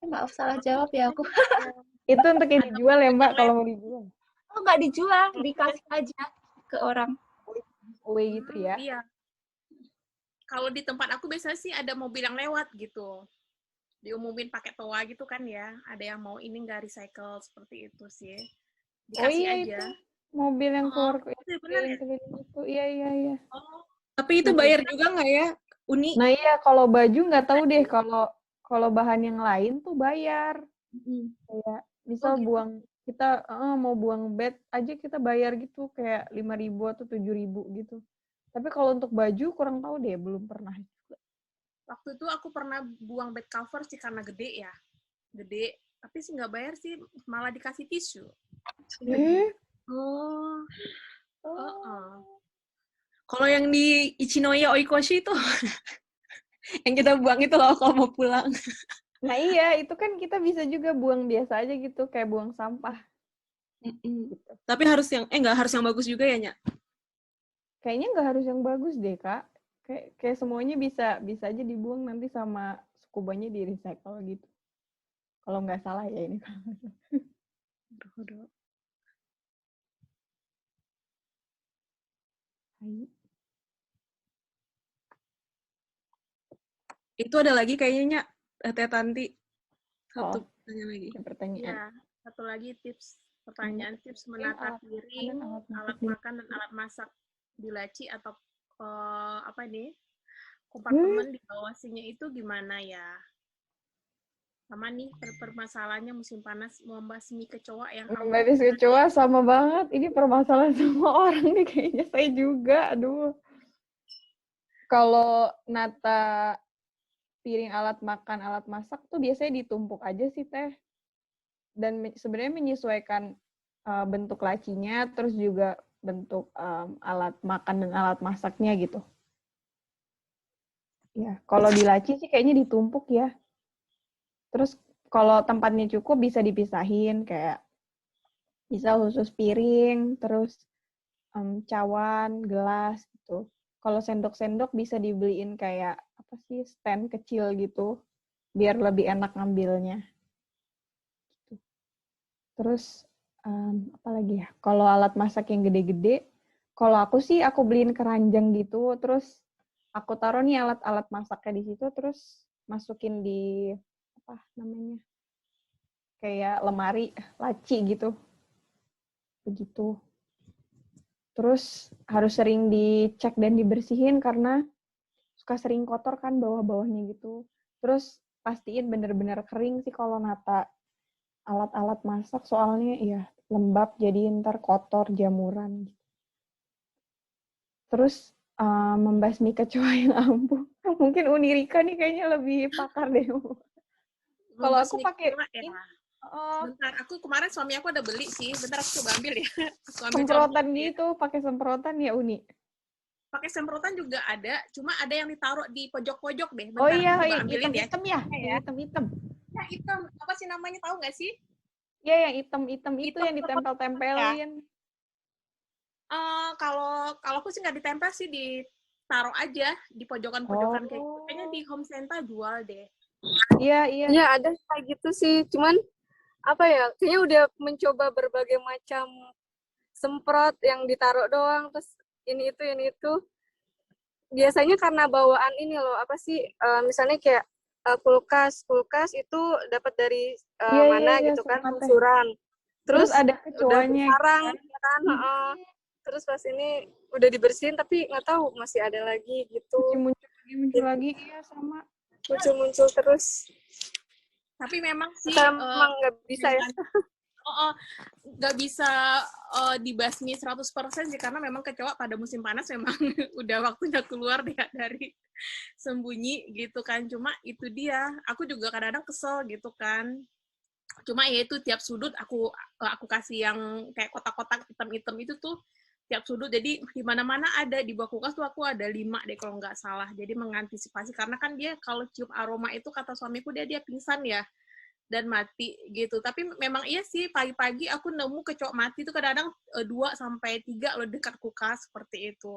Maaf salah jawab ya aku. Itu untuk yang dijual ya Mbak, kalau mau dijual? Oh nggak dijual, dikasih aja ke orang. Away gitu ya? Iya. kalau di tempat aku biasanya sih ada mobil yang lewat gitu. Diumumin pakai toa gitu kan ya. Ada yang mau ini nggak recycle seperti itu sih. Oh Dikasih iya aja. itu mobil yang keluar Iya benar ya. keliling itu. Iya. Oh, Tapi itu bayar juga nggak ya, Uni? Nah iya kalau baju nggak tahu deh, kalau bahan yang lain tuh bayar. Kayak misal gitu. kita mau buang bed aja kita bayar gitu kayak 5.000 atau 7.000 gitu. Tapi kalau untuk baju kurang tahu deh, belum pernah juga. Waktu itu aku pernah buang bed cover sih karena gede ya. Gede. Tapi sih nggak bayar sih, malah dikasih tisu. Oh. Oh. Kalau yang di Ichinoya Oikoshi itu yang kita buang itu loh kalau mau pulang. Nah iya, itu kan kita bisa juga buang biasa aja gitu, kayak buang sampah. Gitu. Tapi harus yang nggak harus yang bagus juga ya, Nya? Kayaknya nggak harus yang bagus deh, Kak. Kayak semuanya bisa aja dibuang nanti sama skubanya di recycle gitu. Kalau nggak salah ya ini. Itu ada lagi kayaknya, Teh Tanti. Satu pertanyaan lagi. Pertanyaan. Iya, satu lagi tips menata piring, alat makan dan alat masak di laci atau kompartemen di bawah sini itu gimana ya? Sama nih permasalahannya musim panas membasmi kecoa yang membasmi kecoa sama banget. Ini permasalahan semua orang nih kayaknya, saya juga. Aduh. Kalau nata piring, alat makan, alat masak tuh biasanya ditumpuk aja sih, Teh. Dan sebenarnya menyesuaikan bentuk lacinya, terus juga bentuk alat makan dan alat masaknya gitu. Ya, kalau di laci sih kayaknya ditumpuk ya. Terus kalau tempatnya cukup bisa dipisahin, kayak bisa khusus piring, terus cawan, gelas gitu. Kalau sendok-sendok bisa dibeliin kayak stand kecil gitu, biar lebih enak ngambilnya. Gitu. Terus apa lagi ya? Kalau alat masak yang gede-gede, kalau aku beliin keranjang gitu, terus aku taruh nih alat-alat masaknya di situ, terus masukin di kayak lemari laci gitu. Begitu. Terus harus sering dicek dan dibersihin karena suka sering kotor kan bawah-bawahnya gitu. Terus pastiin bener-bener kering sih kalau nata alat-alat masak, soalnya ya lembab jadi ntar kotor, jamuran. Terus membasmi kecoa yang ampuh. Mungkin Uni Rika nih kayaknya lebih pakar deh. Kalau aku pakai Bentar, aku kemarin suami aku ada beli sih. Bentar aku coba ambil ya. Semprotan gitu, pakai semprotan ya Uni. Pakai semprotan juga ada, cuma ada yang ditaruh di pojok-pojok deh. Bentar, oh iya, aku coba ambilin hitam ya. Hitam-hitam. Ya, hitam. Apa sih namanya, tahu nggak sih? Iya, yang hitam-hitam itu yang ditempel-tempelin. Kalau aku sih nggak ditempel sih, ditaruh aja di pojokan-pojokan kayak gitu. Kayaknya di home center jual deh. Iya. Iya, ada kayak gitu sih. Cuman kayaknya udah mencoba berbagai macam semprot yang ditaruh doang, terus ini itu. Biasanya karena bawaan ini loh, misalnya kayak kulkas itu dapat dari mana gitu kan, lusuran. Terus ada kecoanya sarang kan, terus pas ini udah dibersihin tapi nggak tahu masih ada lagi gitu. Muncul lagi, iya sama. Muncul terus. Tapi memang sih emang nggak bisa ya. Nggak bisa dibasmi 100% sih, karena memang kecoa pada musim panas memang udah waktunya keluar dari sembunyi gitu kan. Cuma itu dia, aku juga kadang-kadang kesel gitu kan. Cuma ya itu tiap sudut aku kasih yang kayak kotak-kotak hitam-hitam itu tuh tiap sudut, jadi di mana-mana ada. Di bawah kulkas tuh aku ada 5 deh kalau nggak salah. Jadi mengantisipasi, karena kan dia kalau cium aroma itu kata suamiku dia pingsan ya dan mati gitu. Tapi memang iya sih, pagi-pagi aku nemu kecoa mati itu kadang-kadang 2-3 loh dekat kulkas seperti itu.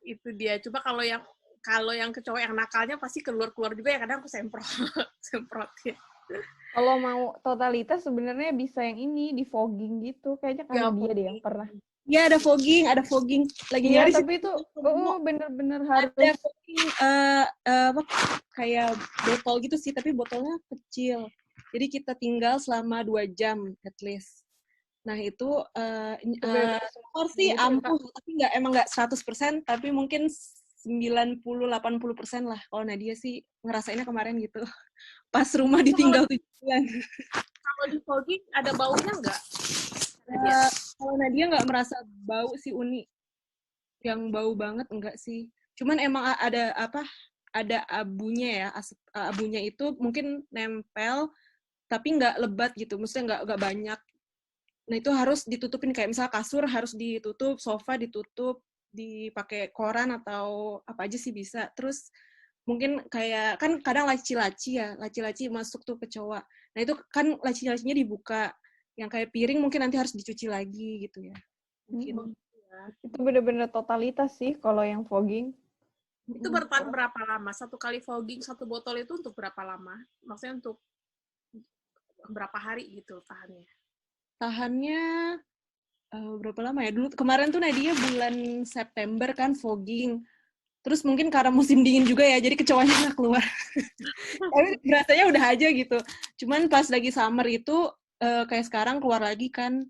Itu dia. Coba kalau yang kecoa yang nakalnya pasti keluar juga ya, kadang aku semprotin. Kalau mau totalitas sebenarnya bisa yang ini di fogging gitu, kayaknya karena dia deh yang pernah. Iya, ada fogging lagi nyari. Tapi itu bener-bener harus ada fogging apa kayak botol gitu sih, tapi botolnya kecil. Jadi kita tinggal selama 2 jam at least. Nah itu sih ampuh, tapi emang nggak 100%, tapi mungkin 90-80% lah. Kalau Nadia sih ngerasainnya kemarin gitu. Pas rumah ditinggal 7 bulan. Kalau di fogging ada baunya nggak? Kalau Nadia nggak merasa bau sih, Uni. Yang bau banget enggak sih. Cuman emang ada abunya ya. Abunya itu mungkin nempel, tapi nggak lebat gitu. Maksudnya nggak banyak. Nah itu harus ditutupin, kayak misalnya kasur harus ditutup, sofa ditutup, dipakai koran atau apa aja sih bisa. Terus mungkin kayak kan kadang laci-laci masuk tuh ke cowok. Nah itu kan laci-lacinya dibuka, yang kayak piring mungkin nanti harus dicuci lagi gitu ya. Mungkin. Itu bener-bener totalitas sih kalau yang fogging. Itu bertahan berapa lama? 1 kali fogging 1 botol itu untuk berapa lama? Maksudnya untuk berapa hari gitu tahannya? Tahannya berapa lama ya? Dulu kemarin tuh Nadia bulan September kan fogging. Terus mungkin karena musim dingin juga ya, jadi kecoanya nggak keluar. Tapi berasanya udah aja gitu. Cuman pas lagi summer itu kayak sekarang keluar lagi kan.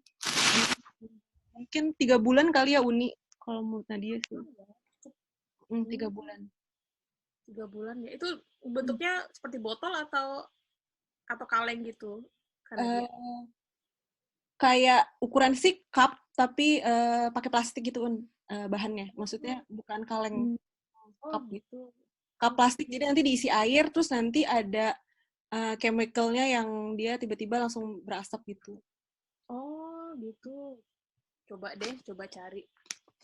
Mungkin 3 bulan kali ya, Uni. Kalau menurut Nadia sih. 3 bulan. 3 bulan ya. Itu bentuknya seperti botol atau kaleng gitu? Kayak ukuran sih cup, tapi pakai plastik gitu, bahannya. Maksudnya bukan kaleng. Cup gitu. Cup plastik, jadi nanti diisi air, terus nanti ada chemical-nya yang dia tiba-tiba langsung berasap gitu. Oh, gitu. Coba cari.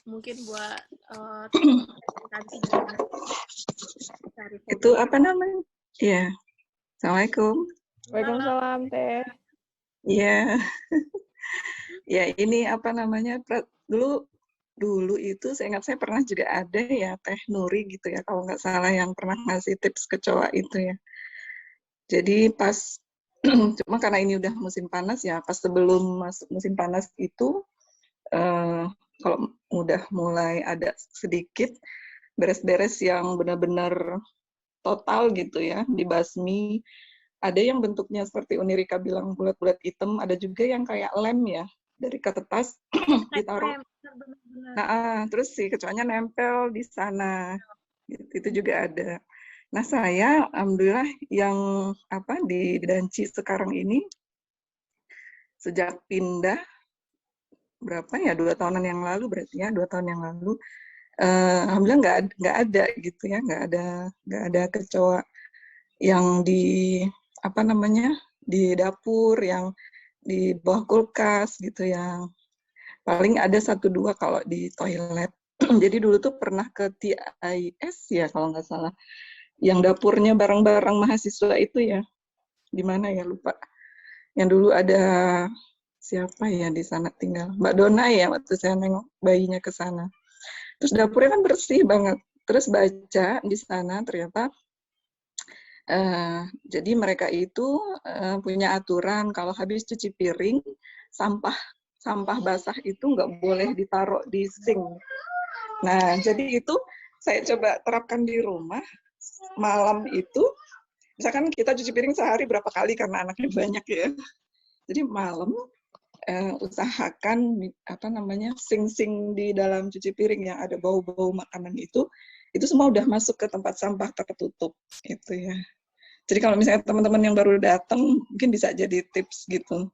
Mungkin buat cari. Itu apa namanya? Iya. Assalamualaikum. Waalaikumsalam, Teh. Iya. Ya, ini apa namanya? Dulu itu saya ingat saya pernah juga ada ya Teh Nuri gitu ya, kalau nggak salah, yang pernah ngasih tips ke cowok itu ya. Jadi pas cuma karena ini udah musim panas ya, pas sebelum masuk musim panas itu kalau udah mulai ada sedikit beres-beres yang benar-benar total gitu ya, dibasmi. Ada yang bentuknya seperti Unirika bilang bulat-bulat hitam, ada juga yang kayak lem ya, dari kertas ditaruh. Nah, terus si kecoanya nempel di sana. Itu juga ada. Nah, saya alhamdulillah yang di Danci sekarang ini sejak pindah berapa ya, 2 tahunan yang lalu berarti ya, 2 tahun yang lalu, alhamdulillah nggak ada gitu ya, nggak ada kecoa yang di di dapur, yang di bawah kulkas gitu, yang paling ada 1-2 kalau di toilet. Jadi dulu tuh pernah ke TIS ya kalau nggak salah, yang dapurnya bareng-bareng mahasiswa itu ya, di mana ya lupa. Yang dulu ada siapa ya di sana tinggal, Mbak Dona ya, waktu saya nengok bayinya ke sana. Terus dapurnya kan bersih banget. Terus baca di sana ternyata jadi mereka itu punya aturan kalau habis cuci piring, sampah basah itu nggak boleh ditaruh di sink. Nah, jadi itu saya coba terapkan di rumah. Malam itu, misalkan kita cuci piring sehari berapa kali karena anaknya banyak ya. Jadi malam usahakan sink di dalam cuci piring yang ada bau-bau makanan itu semua udah masuk ke tempat sampah tertutup gitu ya. Jadi kalau misalnya teman-teman yang baru datang mungkin bisa jadi tips gitu.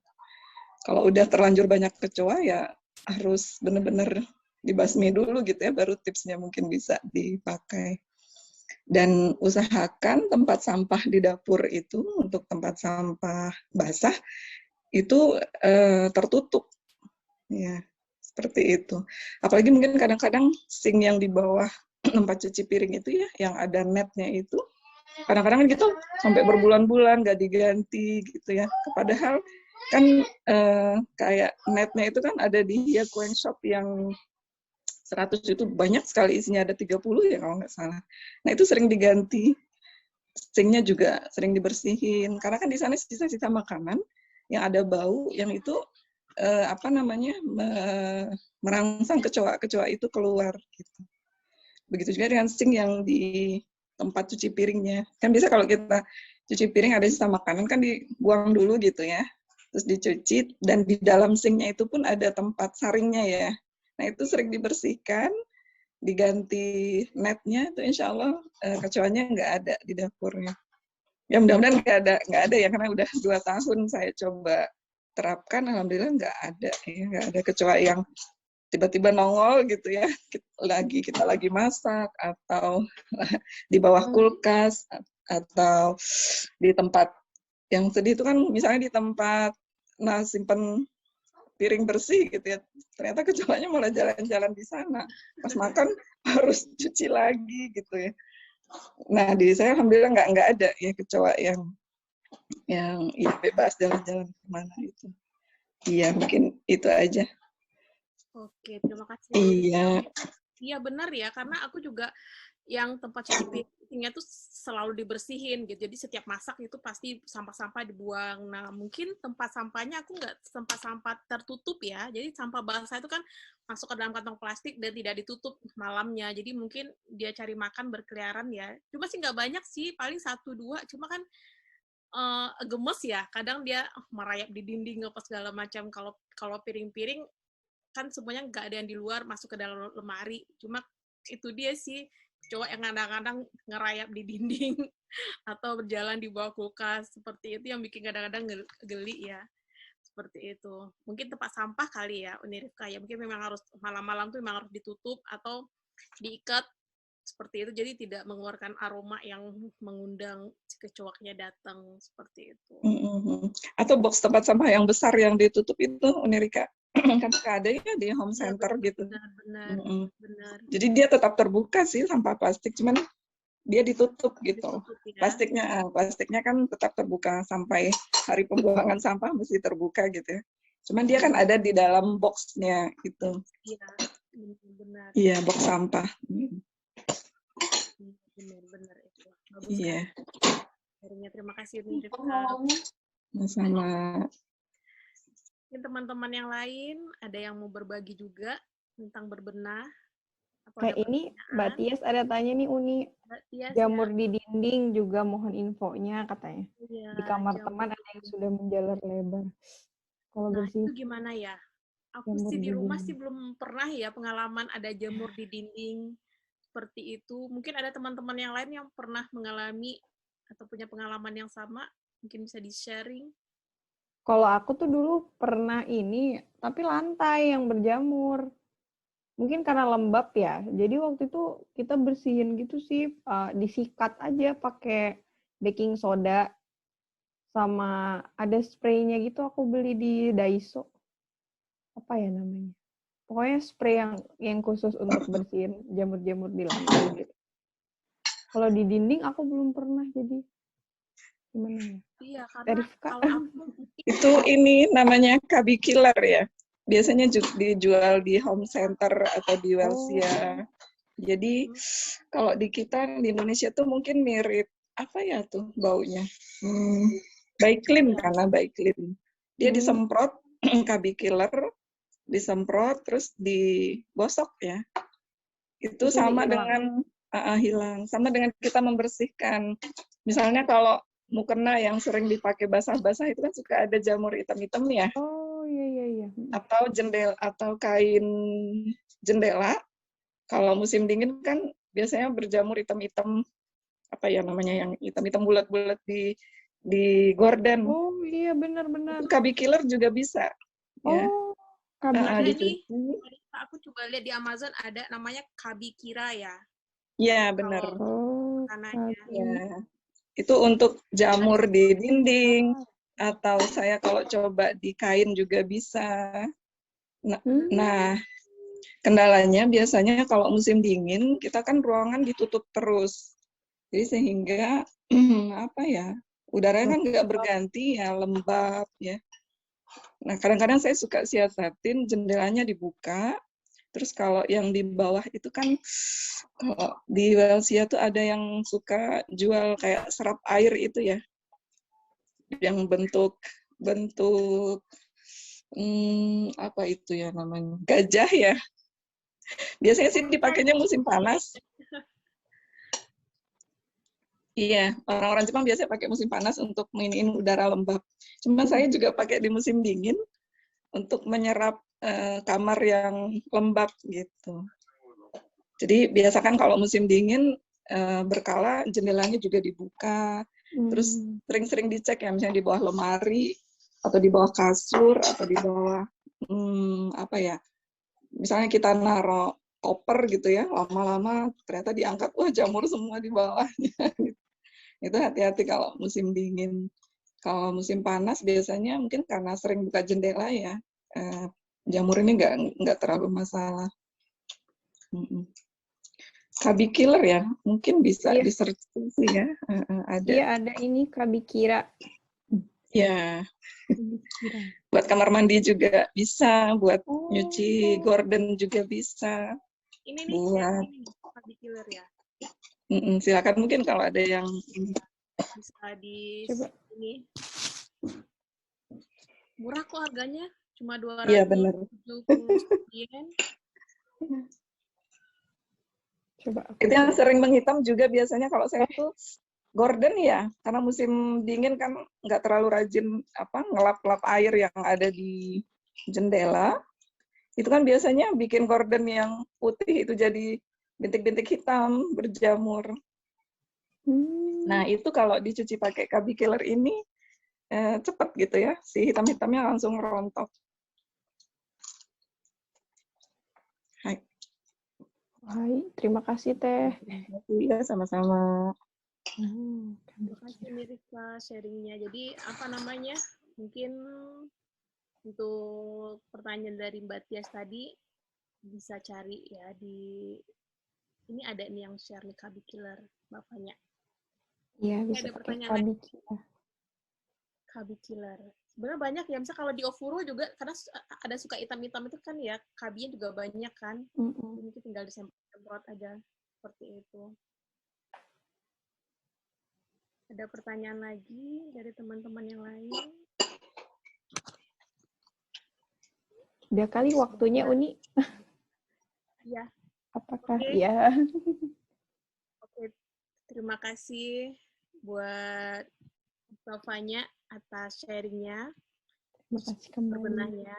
Kalau udah terlanjur banyak kecoa ya harus benar-benar dibasmi dulu gitu ya, baru tipsnya mungkin bisa dipakai. Dan usahakan tempat sampah di dapur itu untuk tempat sampah basah itu tertutup, ya seperti itu. Apalagi mungkin kadang-kadang sink yang di bawah tempat cuci piring itu ya, yang ada netnya itu, kadang-kadang kan gitu sampai berbulan-bulan nggak diganti gitu ya. Padahal kan kayak netnya itu kan ada di Aquarium Shop yang 100 itu banyak sekali isinya, ada 30 ya kalau nggak salah. Nah itu sering diganti, sinknya juga sering dibersihin, karena kan di sana sisa-sisa makanan yang ada bau, yang itu merangsang kecoa itu keluar gitu. Begitu juga dengan sink yang di tempat cuci piringnya. Kan bisa kalau kita cuci piring ada sisa makanan kan dibuang dulu gitu ya. Terus dicuci, dan di dalam sinknya itu pun ada tempat saringnya ya. Nah itu sering dibersihkan, diganti netnya, itu insya Allah kecoanya nggak ada di dapurnya. Ya mudah-mudahan nggak ada ya, karena udah 2 tahun saya coba terapkan, alhamdulillah nggak ada ya, nggak ada kecoa yang tiba-tiba nongol gitu ya, kita lagi masak atau di bawah kulkas atau di tempat yang sedih itu kan, misalnya di tempat simpen piring bersih gitu ya, ternyata kecoanya malah jalan-jalan di sana, pas makan harus cuci lagi gitu ya. Nah di saya alhamdulillah nggak ada ya kecoa yang ya bebas jalan-jalan kemana itu. Iya mungkin itu aja. Oke, terima kasih. Iya. Iya benar ya, karena aku juga yang tempat cuci piringnya tuh selalu dibersihin gitu. Jadi setiap masak itu pasti sampah-sampah dibuang. Nah mungkin tempat sampahnya aku nggak tempat sampah tertutup ya. Jadi sampah basah itu kan masuk ke dalam kantong plastik dan tidak ditutup malamnya. Jadi mungkin dia cari makan berkeliaran ya. Cuma sih nggak banyak sih, paling 1-2. Cuma kan gemes ya. Kadang dia merayap di dinding apa segala macam. Kalau piring-piring kan semuanya nggak ada yang di luar, masuk ke dalam lemari. Cuma itu dia sih, cowok yang kadang-kadang ngerayap di dinding atau berjalan di bawah kulkas, seperti itu yang bikin kadang-kadang geli ya. Seperti itu. Mungkin tempat sampah kali ya, Uni Rifka ya. Mungkin memang harus malam-malam tuh memang harus ditutup atau diikat seperti itu, jadi tidak mengeluarkan aroma yang mengundang kecoaknya datang, seperti itu. Atau box tempat sampah yang besar yang ditutup itu, Uni Rika, kan suka ada ya di home center ya, gitu. Benar. Jadi dia tetap terbuka sih sampah plastik, cuman dia ditutup gitu. Ya. Plastiknya kan tetap terbuka sampai hari pembuangan sampah mesti terbuka gitu ya. Cuman dia kan ada di dalam boxnya gitu. Iya, benar. Iya, box sampah. Benar itu. Bagus. Iya. Terima kasih Uni Rifka. Sama. Mungkin teman-teman yang lain ada yang mau berbagi juga tentang berbenah. Kayak ini Mbak Tias ada tanya nih Uni, Tias, jamur ya. di dinding juga mohon infonya katanya. Ya, di kamar teman ada yang sudah menjalar lebar. Kalau bersih. Itu gimana ya? Aku sih di rumah sih belum pernah ya pengalaman ada jamur di dinding seperti itu. Mungkin ada teman-teman yang lain yang pernah mengalami atau punya pengalaman yang sama, mungkin bisa di-sharing. Kalau aku tuh dulu pernah ini, tapi lantai yang berjamur. Mungkin karena lembab ya. Jadi waktu itu kita bersihin gitu sih, disikat aja pakai baking soda. Sama ada spraynya gitu aku beli di Daiso. Apa ya namanya? Pokoknya spray yang khusus untuk bersihin jamur-jamur di lantai gitu. Kalau di dinding aku belum pernah, jadi gimana ya? Iya, karena kalau aku itu ini namanya KB Killer ya. Biasanya dijual di home center atau di Welsia. Jadi kalau di kita di Indonesia tuh mungkin mirip apa ya tuh baunya? Baiklin karena Baiklin. Dia disemprot KB Killer, disemprot terus digosok ya. Itu sama dengan hilang. Sama dengan kita membersihkan. Misalnya kalau mukena yang sering dipakai basah-basah itu kan suka ada jamur hitam-hitam ya. Oh iya. Atau atau kain jendela. Kalau musim dingin kan biasanya berjamur hitam-hitam, apa ya namanya, yang hitam-hitam bulat-bulat di gorden. Oh iya benar-benar. Itu KB Killer juga bisa. Oh, ada nih. Aku coba lihat di Amazon ada namanya KB Kira ya. Iya benar. Oh, ya. Itu untuk jamur di dinding, atau saya kalau coba di kain juga bisa. Nah, kendalanya biasanya kalau musim dingin, kita kan ruangan ditutup terus. Jadi sehingga, apa ya, udaranya kan nggak berganti ya, lembab ya. Nah, kadang-kadang saya suka siasatin jendelanya dibuka, terus kalau yang di bawah itu kan, kalau di Welsia tuh ada yang suka jual kayak serap air itu ya, yang bentuk apa itu ya namanya, gajah ya. Biasanya sih dipakainya musim panas. Iya, orang-orang Jepang biasanya pakai musim panas untuk menginiin udara lembab. Cuman saya juga pakai di musim dingin untuk menyerap kamar yang lembab gitu. Jadi biasakan kalau musim dingin berkala jendelanya juga dibuka, terus sering-sering dicek ya, misalnya di bawah lemari atau di bawah kasur atau di bawah apa ya, misalnya kita naruh koper gitu ya, lama-lama ternyata diangkat, wah jamur semua di bawahnya. Itu hati-hati kalau musim dingin. Kalau musim panas biasanya mungkin karena sering buka jendela ya, jamur ini nggak terlalu masalah. Kabi killer ya, mungkin bisa di-search sih ya. Ada. Iya, ada ini kabi kira. Ya. Buat kamar mandi juga bisa, buat nyuci gorden juga bisa. Ini nih, buat kabi killer ya. Silakan mungkin kalau ada yang Bisa di Coba. ini. Murah kok harganya, cuma 270 Iya, bener. yen. Coba aku Itu yang sering menghitam juga biasanya kalau saya tuh gorden ya, karena musim dingin kan nggak terlalu rajin ngelap-lap air yang ada di jendela. Itu kan biasanya bikin gorden yang putih itu jadi bintik-bintik hitam berjamur. Nah itu kalau dicuci pakai kabi killer ini cepat gitu ya, si hitam-hitamnya langsung rontok. Hai, terima kasih Teh. Iya, sama-sama. Terima kasih Mirza sharingnya. Jadi mungkin untuk pertanyaan dari Mbak Tias tadi bisa cari ya di ini ada nih yang share nih kabi killer bapaknya. Iya, bisa ada pakai pertanyaan kabi lagi. Kabi killer. Sebenarnya banyak ya, misalnya kalau di Ofuro juga karena ada suka hitam-hitam itu kan ya, kabinya juga banyak kan. Mungkin tinggal disemprot aja seperti itu. Ada pertanyaan lagi dari teman-teman yang lain? Udah kali waktunya Uni. Ya. Apakah Oke. ya? Oke, terima kasih buat Sofanya atas sharingnya, berbenahnya.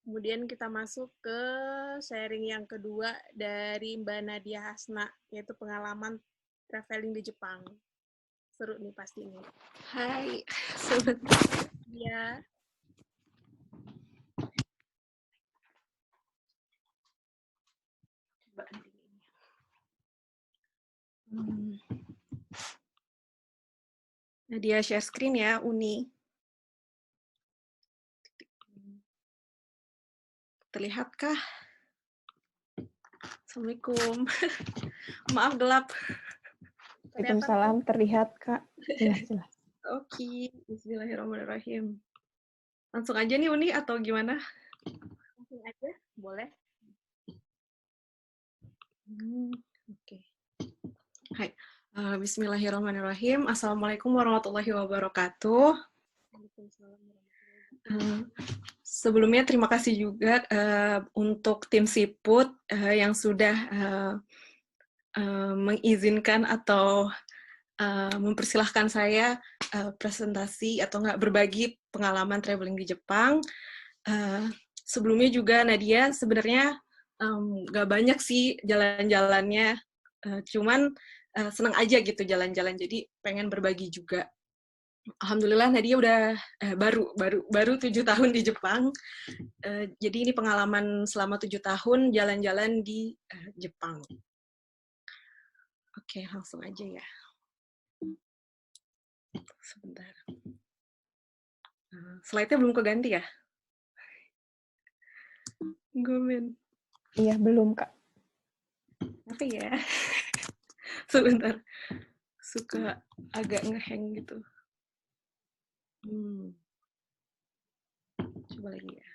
Kemudian kita masuk ke sharing yang kedua dari Mbak Nadia Hasna, yaitu pengalaman traveling di Jepang. Seru nih pastinya. Hai, sobat. Ya. Nadia share screen ya, Uni. Terlihatkah? Assalamualaikum. Maaf gelap. Waalaikumsalam, terlihat Kak. Jelas-jelas. Oke, bismillahirrahmanirrahim. Langsung aja nih Uni atau gimana? Langsung aja, boleh. Oke. Hai. Bismillahirrahmanirrahim. Assalamualaikum warahmatullahi wabarakatuh. Sebelumnya terima kasih juga untuk tim Siput yang sudah mengizinkan atau mempersilahkan saya presentasi atau berbagi pengalaman traveling di Jepang. Sebelumnya juga Nadia sebenarnya nggak banyak sih jalan-jalannya, cuman senang aja gitu jalan-jalan, jadi pengen berbagi juga. Alhamdulillah Nadia udah baru 7 tahun di Jepang, jadi ini pengalaman selama 7 tahun jalan-jalan di Jepang. Oke, langsung aja ya. Sebentar. Slide-nya belum keganti ya? Gomen. Iya, belum Kak. Apa ya? Sebentar. Suka agak ngehang gitu. Coba lagi ya.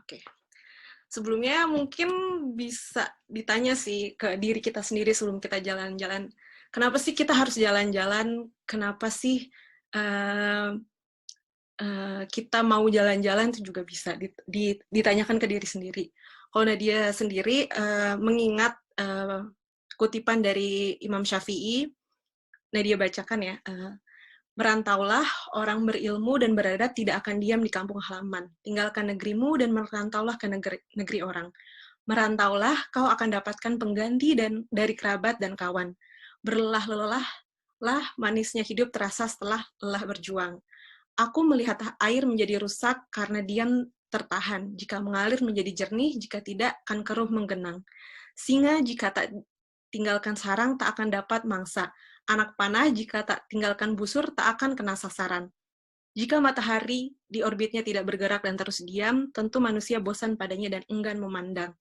Oke. Sebelumnya mungkin bisa ditanya sih ke diri kita sendiri sebelum kita jalan-jalan. Kenapa sih kita harus jalan-jalan? Kenapa sih kita mau jalan-jalan itu juga bisa ditanyakan ke diri sendiri. Kalau Nadia sendiri mengingat kutipan dari Imam Syafi'i, Nadia bacakan ya, merantaulah orang berilmu dan beradab tidak akan diam di kampung halaman. Tinggalkan negerimu dan merantaulah ke negeri orang. Merantaulah, kau akan dapatkan pengganti dan dari kerabat dan kawan. Berlelah-lelahlah, manisnya hidup terasa setelah lelah berjuang. Aku melihat air menjadi rusak karena diam tertahan. Jika mengalir menjadi jernih, jika tidak akan keruh menggenang. Singa jika tak tinggalkan sarang tak akan dapat mangsa. Anak panah jika tak tinggalkan busur tak akan kena sasaran. Jika matahari di orbitnya tidak bergerak dan terus diam, tentu manusia bosan padanya dan enggan memandang.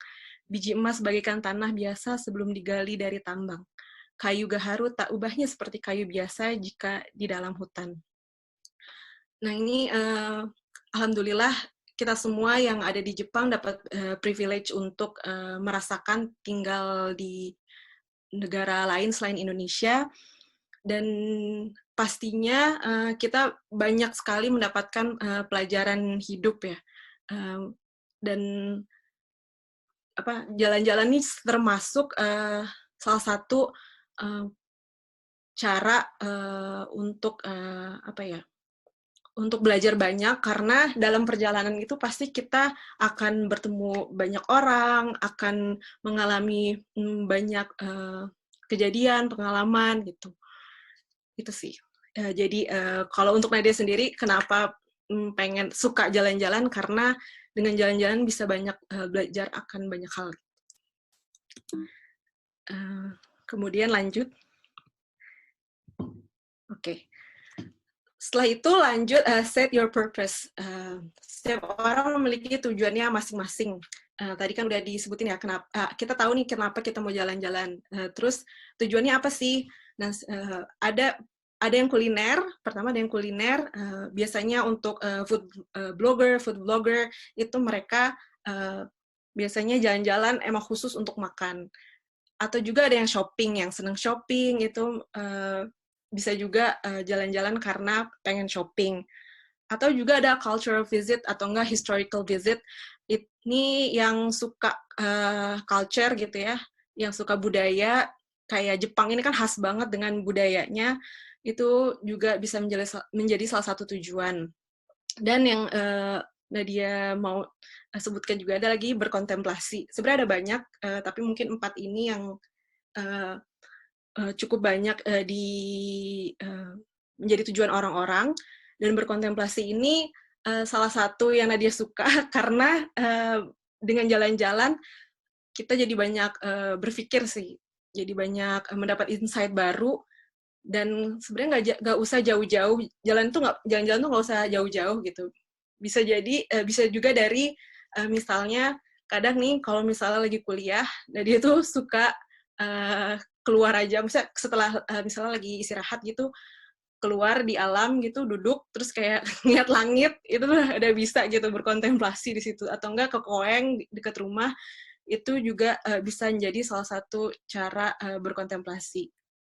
Biji emas bagaikan tanah biasa sebelum digali dari tambang. Kayu gaharu tak ubahnya seperti kayu biasa jika di dalam hutan. Nah ini alhamdulillah kita semua yang ada di Jepang dapat privilege untuk merasakan tinggal di negara lain selain Indonesia, dan pastinya kita banyak sekali mendapatkan pelajaran hidup ya, dan jalan-jalan ini termasuk salah satu cara untuk untuk belajar banyak, karena dalam perjalanan itu pasti kita akan bertemu banyak orang, akan mengalami banyak kejadian, pengalaman gitu. Itu sih. Jadi kalau untuk Nadia sendiri, kenapa pengen suka jalan-jalan? Karena dengan jalan-jalan bisa banyak belajar akan banyak hal. Kemudian lanjut. Oke. Setelah itu lanjut set your purpose. Setiap orang memiliki tujuannya masing-masing. Tadi kan udah disebutin ya, kenapa kita tahu nih kenapa kita mau jalan-jalan. Terus tujuannya apa sih? Nah, ada yang kuliner. Pertama ada yang kuliner. Biasanya untuk food blogger itu mereka biasanya jalan-jalan emang khusus untuk makan. Atau juga ada yang shopping, yang senang shopping itu bisa juga jalan-jalan karena pengen shopping. Atau juga ada cultural visit atau enggak historical visit. Ini yang suka culture gitu ya, yang suka budaya, kayak Jepang ini kan khas banget dengan budayanya, itu juga bisa menjadi salah satu tujuan. Dan yang Nadia mau sebutkan juga ada lagi berkontemplasi. Sebenarnya ada banyak, tapi mungkin 4 ini yang cukup banyak menjadi tujuan orang-orang. Dan berkontemplasi ini salah satu yang Nadia suka karena dengan jalan-jalan kita jadi banyak berpikir sih, jadi banyak mendapat insight baru. Dan sebenarnya nggak usah jauh-jauh, jalan-jalan tuh nggak usah jauh-jauh gitu. Bisa juga dari misalnya kadang nih kalau misalnya lagi kuliah, Nadia tuh suka keluar aja, misalnya setelah misalnya lagi istirahat gitu, keluar di alam gitu, duduk terus kayak ngeliat langit, itu udah bisa gitu berkontemplasi di situ. Atau enggak ke Koeng dekat rumah, itu juga bisa menjadi salah satu cara berkontemplasi.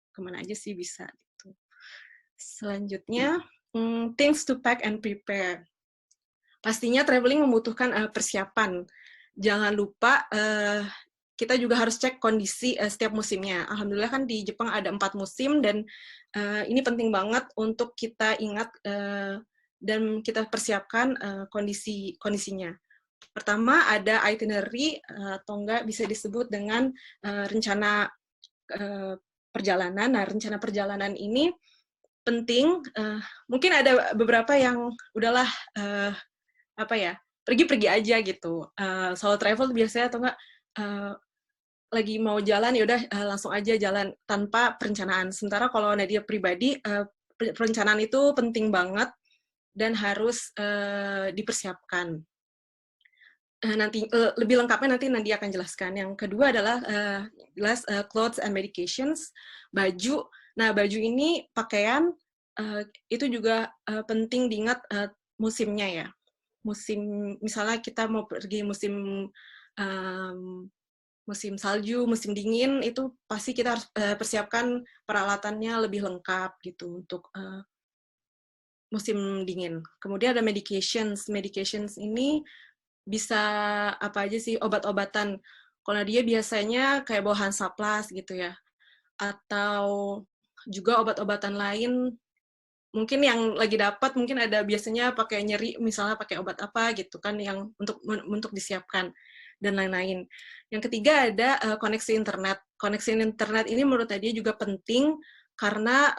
Kemana aja sih bisa gitu. Selanjutnya things to pack and prepare. Pastinya traveling membutuhkan persiapan. Jangan lupa kita juga harus cek kondisi setiap musimnya. Alhamdulillah kan di Jepang ada 4 musim, dan ini penting banget untuk kita ingat dan kita persiapkan kondisinya. Pertama ada itinerary, atau enggak bisa disebut dengan rencana perjalanan. Nah, rencana perjalanan ini penting. Mungkin ada beberapa yang udahlah pergi-pergi aja gitu. Solo travel biasanya atau enggak lagi mau jalan ya udah langsung aja jalan tanpa perencanaan. Sementara kalau Nadia pribadi, perencanaan itu penting banget dan harus dipersiapkan. Nanti lebih lengkapnya nanti Nadia akan jelaskan. Yang kedua adalah clothes and medications, baju. Nah, baju ini pakaian itu juga penting diingat musimnya ya. Musim, misalnya kita mau pergi musim salju, musim dingin, itu pasti kita harus persiapkan peralatannya lebih lengkap gitu untuk musim dingin. Kemudian ada medications. Medications ini bisa apa aja sih, obat-obatan. Kalau dia biasanya kayak bawa Hansaplast gitu ya. Atau juga obat-obatan lain, mungkin yang lagi dapat mungkin ada biasanya pakai nyeri, misalnya pakai obat apa gitu kan, yang untuk disiapkan dan lain-lain. Yang ketiga ada koneksi internet. Koneksi internet ini menurut dia juga penting karena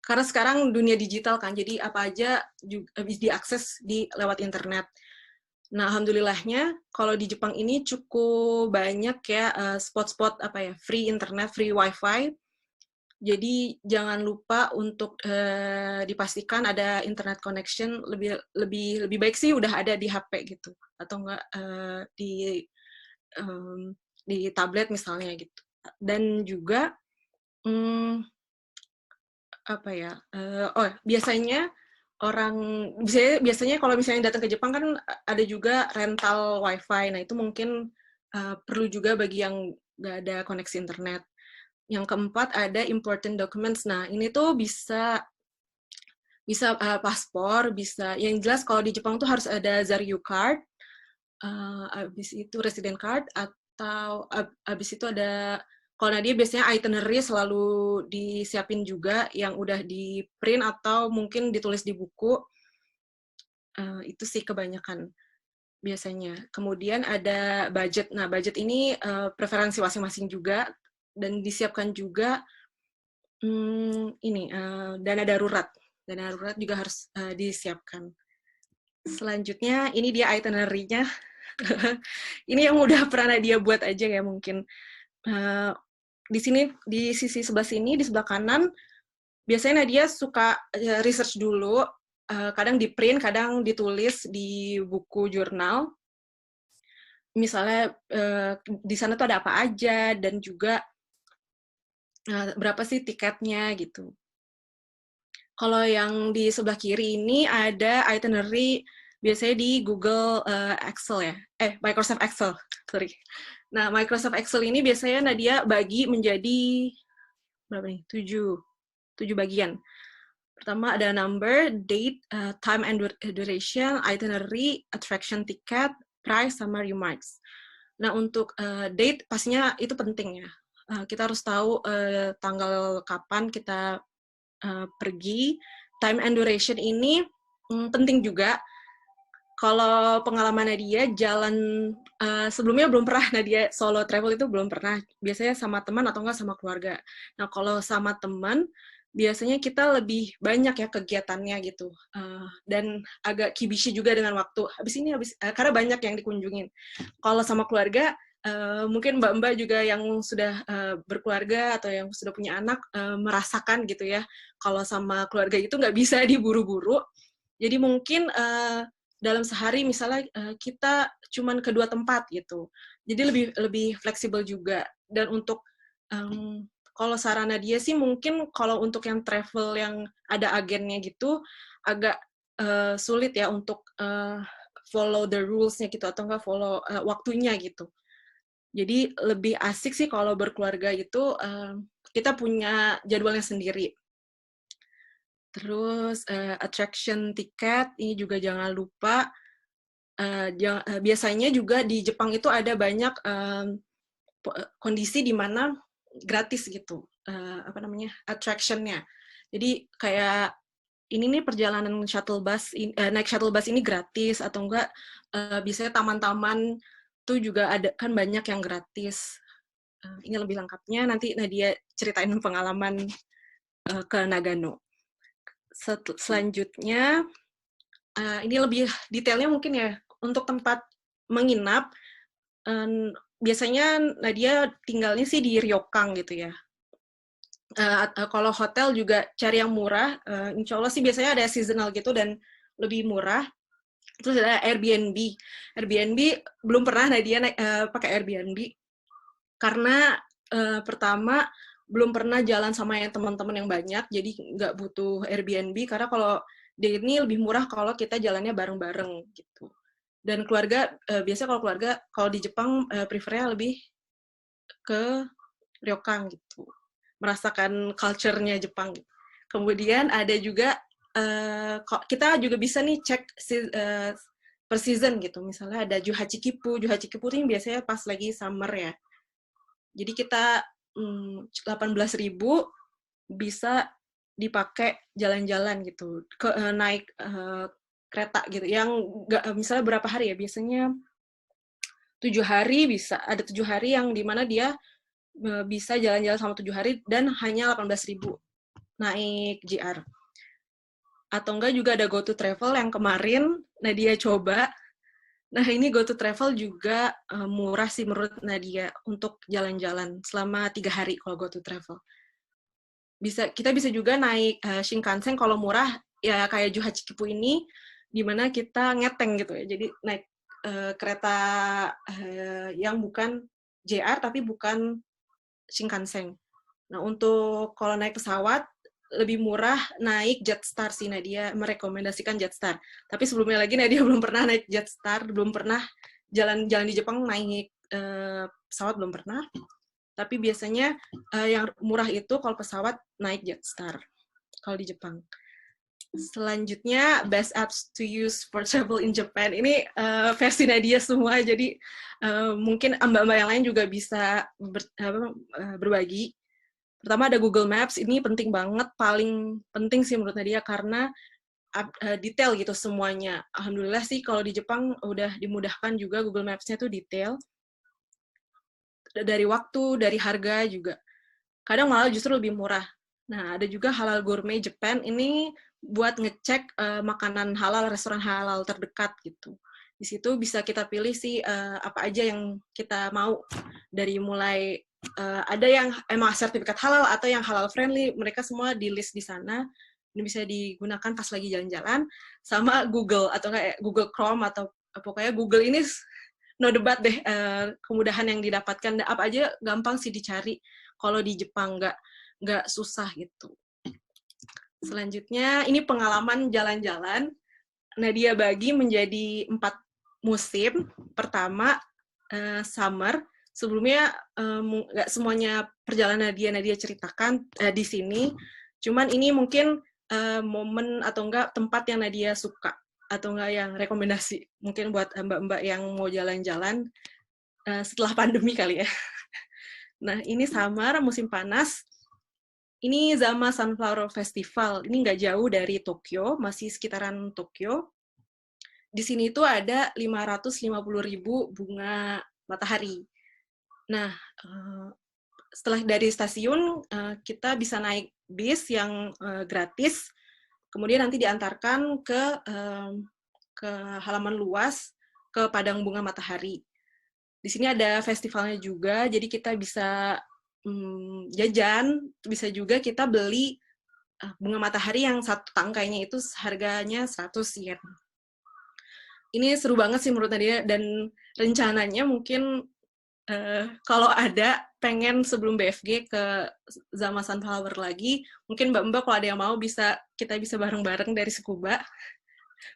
sekarang dunia digital kan, jadi apa aja juga bisa diakses lewat internet. Nah, alhamdulillahnya kalau di Jepang ini cukup banyak ya spot-spot free internet, free wifi. Jadi jangan lupa untuk dipastikan ada internet connection, lebih baik sih udah ada di HP gitu, atau enggak di tablet misalnya gitu. Dan juga biasanya kalau misalnya datang ke Jepang kan ada juga rental wifi. Nah, itu mungkin perlu juga bagi yang nggak ada koneksi internet. Yang keempat ada important documents. Nah, ini tuh bisa paspor, bisa yang jelas kalau di Jepang tuh harus ada Zaryu card, habis itu resident card, atau habis itu ada, kalau Nadia biasanya itinerary selalu disiapin juga yang udah di print atau mungkin ditulis di buku. Itu sih kebanyakan biasanya. Kemudian ada budget. Nah, budget ini preferensi masing-masing juga, dan disiapkan juga dana darurat. Dana darurat juga harus disiapkan. Selanjutnya, ini dia itinerary-nya. Ini yang udah pernah Nadia buat aja ya mungkin. Di sini, di sisi sebelah sini, di sebelah kanan, biasanya Nadia suka research dulu, kadang di print, kadang ditulis di buku jurnal. Misalnya di sana tuh ada apa aja, dan juga berapa sih tiketnya gitu. Kalau yang di sebelah kiri ini ada itinerary biasanya di Google Excel ya, Microsoft Excel, sorry. Nah, Microsoft Excel ini biasanya Nadia bagi menjadi berapa nih? 7 bagian. Pertama ada number, date, time and duration, itinerary, attraction ticket, price, sama remarks. Nah, untuk date pastinya itu penting ya. Kita harus tahu tanggal kapan kita pergi. Time and duration ini penting juga. Kalau pengalaman Nadia jalan sebelumnya belum pernah, Nadia solo travel itu belum pernah. Biasanya sama teman atau enggak sama keluarga. Nah, kalau sama teman biasanya kita lebih banyak ya kegiatannya gitu, dan agak kibishi juga dengan waktu. Karena banyak yang dikunjungin. Kalau sama keluarga, mungkin mbak-mbak juga yang sudah berkeluarga atau yang sudah punya anak merasakan gitu ya. Kalau sama keluarga itu nggak bisa diburu-buru. Jadi mungkin dalam sehari misalnya kita cuman ke 2 tempat gitu. Jadi lebih fleksibel juga. Dan untuk kalau saran Nadia sih mungkin kalau untuk yang travel yang ada agennya gitu agak sulit ya untuk follow the rules-nya gitu, atau enggak follow waktunya gitu. Jadi lebih asik sih kalau berkeluarga itu kita punya jadwalnya sendiri. Terus attraction ticket ini juga jangan lupa. Biasanya juga di Jepang itu ada banyak kondisi di mana gratis gitu, attraction-nya. Jadi kayak ini nih perjalanan shuttle bus, naik shuttle bus ini gratis, atau enggak biasanya taman-taman tuh juga ada kan banyak yang gratis. Ini lebih lengkapnya nanti Nadia ceritain pengalaman ke Nagano. Selanjutnya ini lebih detailnya mungkin ya untuk tempat menginap. Biasanya Nadia tinggalnya sih di ryokan gitu ya. Kalau hotel juga cari yang murah. Insya Allah sih biasanya ada seasonal gitu dan lebih murah. Terus ada Airbnb. Airbnb belum pernah Nadia pakai Airbnb karena pertama belum pernah jalan sama yang teman-teman yang banyak, jadi nggak butuh Airbnb karena kalau di ini lebih murah kalau kita jalannya bareng-bareng gitu. Dan keluarga, biasanya kalau keluarga, kalau di Jepang prefernya lebih ke ryokan gitu. Merasakan culture-nya Jepang. Kemudian ada juga kita juga bisa nih cek per season gitu. Misalnya ada Juhachikipu. Juhachikipu ini biasanya pas lagi summer ya. Jadi kita 18.000 bisa dipakai jalan-jalan gitu, naik kereta gitu. Yang misalnya berapa hari ya? Biasanya 7 hari bisa. Ada 7 hari yang dimana dia bisa jalan-jalan sama 7 hari dan hanya 18.000 naik JR. Atau enggak juga ada GoTo Travel yang kemarin Nadia coba. Nah, ini GoTo Travel juga murah sih menurut Nadia untuk jalan-jalan selama 3 hari kalau GoTo Travel. Kita bisa juga naik Shinkansen kalau murah, ya kayak Juhachikipu ini, di mana kita ngeteng gitu ya. Jadi naik kereta yang bukan JR, tapi bukan Shinkansen. Nah, untuk kalau naik pesawat, lebih murah naik Jetstar sih. Nadia merekomendasikan Jetstar. Tapi sebelumnya lagi Nadia belum pernah naik Jetstar, belum pernah jalan-jalan di Jepang naik pesawat, belum pernah. Tapi biasanya yang murah itu kalau pesawat naik Jetstar kalau di Jepang. Selanjutnya, best apps to use for travel in Japan. Ini versi Nadia semua, jadi mungkin mbak-mbak yang lain juga bisa berbagi. Pertama ada Google Maps, ini penting banget, paling penting sih menurut Nadia karena detail gitu semuanya. Alhamdulillah sih kalau di Jepang udah dimudahkan juga Google Maps-nya tuh detail. Dari waktu, dari harga juga. Kadang malah justru lebih murah. Nah, ada juga Halal Gourmet Japan, ini buat ngecek makanan halal, restoran halal terdekat gitu. Di situ bisa kita pilih sih apa aja yang kita mau. Dari mulai ada yang emang sertifikat halal atau yang halal friendly, mereka semua di list di sana. Ini bisa digunakan pas lagi jalan-jalan sama Google atau kayak Google Chrome atau pokoknya Google ini no debat deh, kemudahan yang didapatkan apa aja gampang sih dicari. Kalau di Jepang nggak susah gitu. Selanjutnya ini pengalaman jalan-jalan. Nadia bagi menjadi 4 musim. Pertama summer. Sebelumnya nggak semuanya perjalanan Nadia ceritakan di sini. Cuman ini mungkin momen atau enggak tempat yang Nadia suka atau enggak yang rekomendasi. Mungkin buat mbak-mbak yang mau jalan-jalan setelah pandemi kali ya. Nah, ini summer, musim panas. Ini Zama Sunflower Festival. Ini nggak jauh dari Tokyo, masih sekitaran Tokyo. Di sini tuh ada 550.000 bunga matahari. Nah, setelah dari stasiun, kita bisa naik bis yang gratis, kemudian nanti diantarkan ke halaman luas, ke padang bunga matahari. Di sini ada festivalnya juga, jadi kita bisa jajan, bisa juga kita beli bunga matahari yang satu tangkainya itu harganya 100 yen. Ini seru banget sih menurut Nadia, dan rencananya mungkin kalau ada pengen sebelum BFG ke Zama Sunflower lagi, mungkin mbak-mbak kalau ada yang mau kita bisa bareng-bareng dari Tsukuba.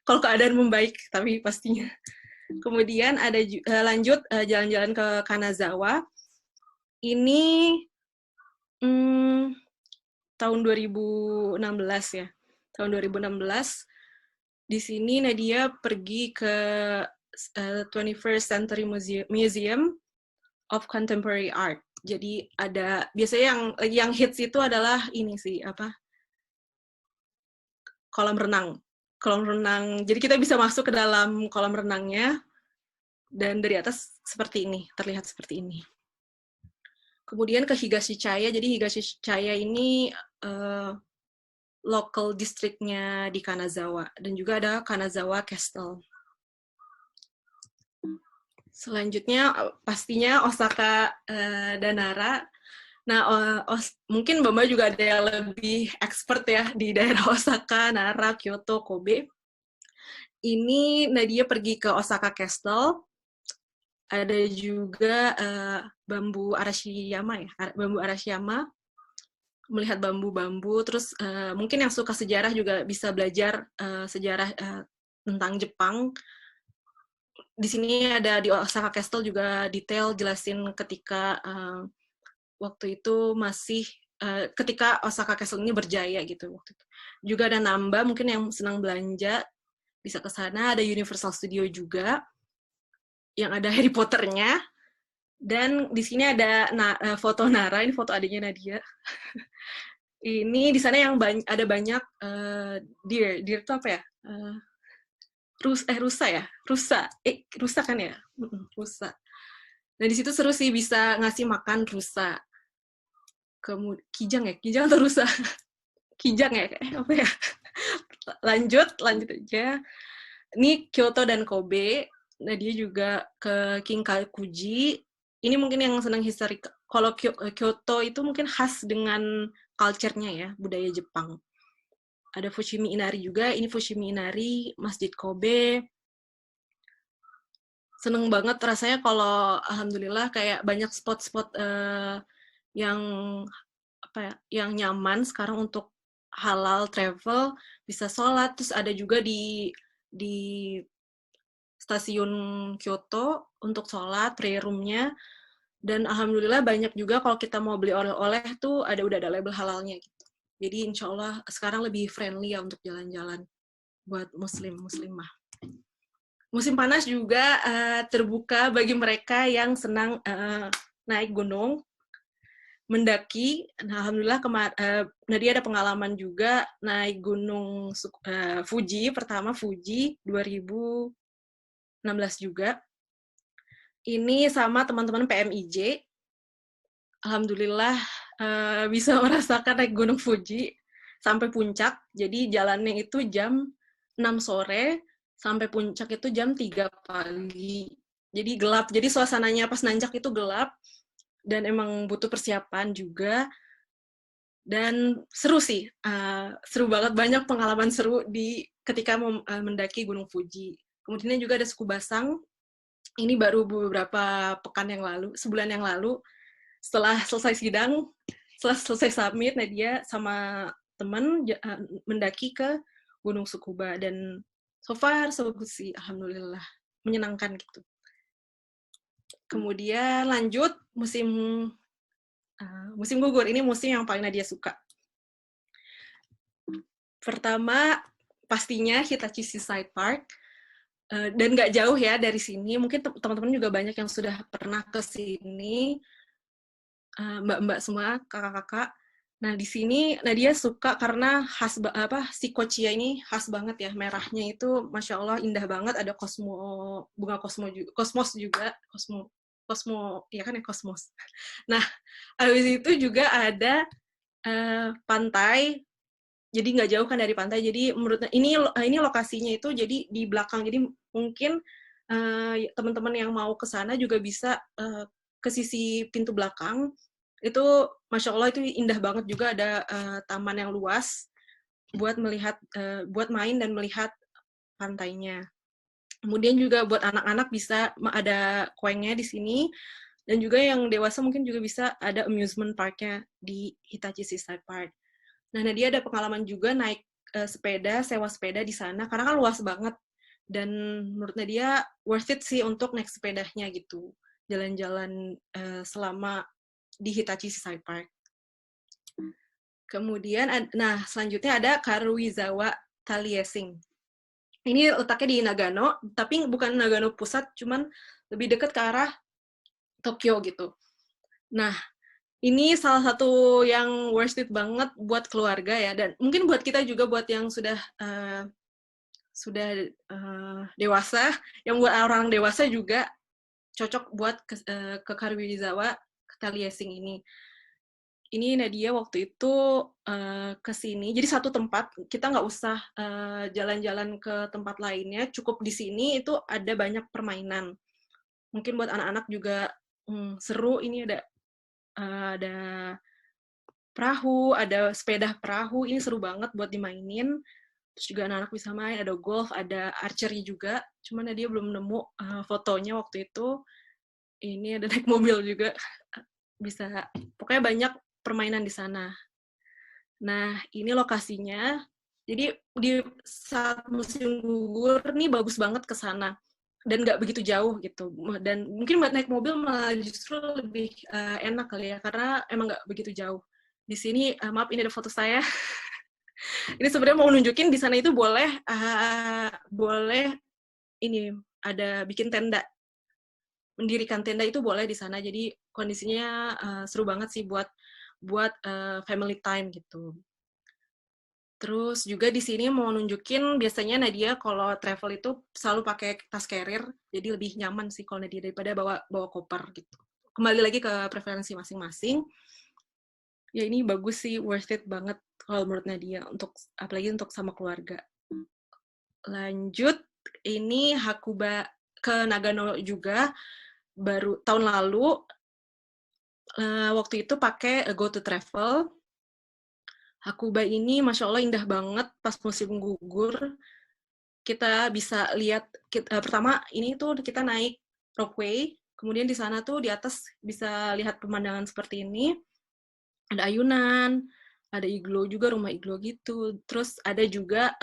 Kalau keadaan membaik, tapi pastinya. Kemudian ada lanjut jalan-jalan ke Kanazawa. Ini tahun 2016 ya. Tahun 2016 di sini Nadia pergi ke 21st Century Museum of Contemporary Art. Jadi ada biasanya yang hits itu adalah ini sih kolam renang. Kolam renang. Jadi kita bisa masuk ke dalam kolam renangnya dan dari atas seperti ini, terlihat seperti ini. Kemudian ke Higashicaya. Jadi Higashicaya ini local districtnya di Kanazawa dan juga ada Kanazawa Castle. Selanjutnya pastinya Osaka dan Nara. Nah, mungkin Mbak juga ada yang lebih expert ya di daerah Osaka, Nara, Kyoto, Kobe. Ini Nadia pergi ke Osaka Castle. Ada juga bambu Arashiyama ya, bambu Arashiyama. Melihat bambu-bambu. Terus mungkin yang suka sejarah juga bisa belajar sejarah tentang Jepang. Di sini ada di Osaka Castle juga detail jelasin ketika waktu itu masih ketika Osaka Castle ini berjaya gitu waktu itu. Juga ada Namba, mungkin yang senang belanja bisa ke sana. Ada Universal Studio juga yang ada Harry Potter-nya. Dan di sini ada foto Nara, ini foto adiknya Nadia. Ini di sana yang ada banyak deer itu apa ya? Rusa ya? Rusa kan ya? Rusa. Nah di situ seru sih, bisa ngasih makan rusa. Kijang atau rusa? Kijang ya? Apa ya? Lanjut aja. Ini Kyoto dan Kobe. Nah dia juga ke Kinkakuji. Ini mungkin yang senang historik. Kalau Kyoto itu mungkin khas dengan culture-nya ya, budaya Jepang. Ada Fushimi Inari juga. Ini Fushimi Inari, Masjid Kobe. Seneng banget rasanya kalau alhamdulillah kayak banyak spot-spot yang yang nyaman sekarang untuk halal travel, bisa sholat. Terus ada juga di stasiun Kyoto untuk sholat, prayer room-nya. Dan alhamdulillah banyak juga kalau kita mau beli oleh-oleh tuh udah ada label halalnya gitu. Jadi insya Allah sekarang lebih friendly ya untuk jalan-jalan buat muslimah. Musim panas juga terbuka bagi mereka yang senang naik gunung, mendaki. Nah, alhamdulillah Nadia ada pengalaman juga naik gunung Fuji, pertama Fuji 2016 juga. Ini sama teman-teman PMIJ. Alhamdulillah bisa merasakan naik gunung Fuji sampai puncak. Jadi jalannya itu jam 6 sore, sampai puncak itu jam 3 pagi. Jadi gelap. Jadi suasananya pas nanjak itu gelap. Dan emang butuh persiapan juga. Dan seru sih. Seru banget. Banyak pengalaman seru ketika mendaki gunung Fuji. Kemudian juga ada Suku Basang. Ini baru beberapa sebulan yang lalu, setelah selesai sidang, setelah selesai summit, Nadia sama teman mendaki ke Gunung Tsukuba. Dan so far, so good sih, alhamdulillah. Menyenangkan gitu. Kemudian lanjut, musim gugur. Ini musim yang paling Nadia suka. Pertama, pastinya Hitachi Seaside Park. Dan nggak jauh ya dari sini. Mungkin teman-teman juga banyak yang sudah pernah ke sini. Mbak-mbak semua, kakak-kakak. Nah, di sini Nadia suka karena khas si kochia ini khas banget ya. Merahnya itu Masya Allah indah banget. Ada bunga kosmos juga. Kosmo, ya kan ya kosmos. Nah, habis itu juga ada pantai. Jadi nggak jauh kan dari pantai. Jadi menurut ini lokasinya itu jadi di belakang. Jadi mungkin teman-teman yang mau ke sana juga bisa ke sisi pintu belakang. Itu Masya Allah itu indah banget juga, ada taman yang luas buat main dan melihat pantainya. Kemudian juga buat anak-anak bisa ada koengnya di sini. Dan juga yang dewasa mungkin juga bisa ada amusement park-nya di Hitachi Seaside Park. Nah, Nadia ada pengalaman juga naik sewa sepeda di sana, karena kan luas banget. Dan menurut Nadia, worth it sih untuk naik sepedanya gitu. Jalan-jalan selama di Hitachi Seaside Park. Kemudian, selanjutnya ada Karuizawa Taliesin. Ini letaknya di Nagano, tapi bukan Nagano pusat, cuman lebih dekat ke arah Tokyo gitu. Nah, ini salah satu yang worth it banget buat keluarga ya, dan mungkin buat kita juga, buat yang sudah dewasa, yang buat orang dewasa juga cocok buat ke Karuizawa Taliesin ini. Ini Nadia waktu itu ke sini, jadi satu tempat, kita nggak usah jalan-jalan ke tempat lainnya, cukup di sini itu ada banyak permainan. Mungkin buat anak-anak juga seru, ini ada perahu, ada sepeda perahu, ini seru banget buat dimainin. Terus juga anak-anak bisa main, ada golf, ada archery juga. Cuman dia belum nemu fotonya waktu itu. Ini ada naik mobil juga. Bisa, pokoknya banyak permainan di sana. Nah, ini lokasinya. Jadi di saat musim gugur, ini bagus banget ke sana. Dan nggak begitu jauh gitu. Dan mungkin buat naik mobil malah justru lebih enak kali ya, karena emang nggak begitu jauh. Di sini, maaf ini ada foto saya. Ini sebenarnya mau nunjukin di sana itu boleh ini ada bikin tenda, mendirikan tenda itu boleh di sana. Jadi kondisinya seru banget sih buat family time gitu. Terus juga di sini mau nunjukin biasanya Nadia kalau travel itu selalu pakai tas carrier, jadi lebih nyaman sih kalau Nadia daripada bawa koper gitu. Kembali lagi ke preferensi masing-masing. Ya ini bagus sih, worth it banget kalau menurut Nadia, apalagi untuk sama keluarga. Lanjut, ini Hakuba ke Nagano juga, baru tahun lalu, waktu itu pakai Go to Travel. Hakuba ini Masya Allah indah banget pas musim gugur. Kita bisa lihat, pertama ini tuh kita naik ropeway, kemudian di sana tuh di atas bisa lihat pemandangan seperti ini. Ada ayunan, ada iglo juga, rumah iglo gitu. Terus ada juga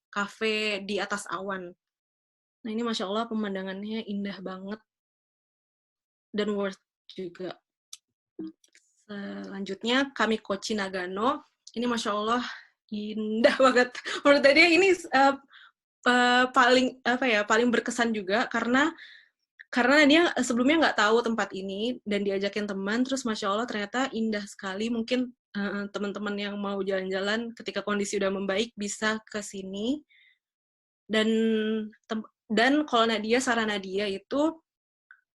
kafe di atas awan. Nah ini Masya Allah pemandangannya indah banget dan worth juga. Selanjutnya Kamikochi Nagano. Ini Masya Allah indah banget. Menurut Nadia ini paling berkesan juga karena dia sebelumnya nggak tahu tempat ini dan diajakin teman, terus Masya Allah ternyata indah sekali. Mungkin teman-teman yang mau jalan-jalan ketika kondisi udah membaik bisa ke sini. Dan kalau saran Nadia itu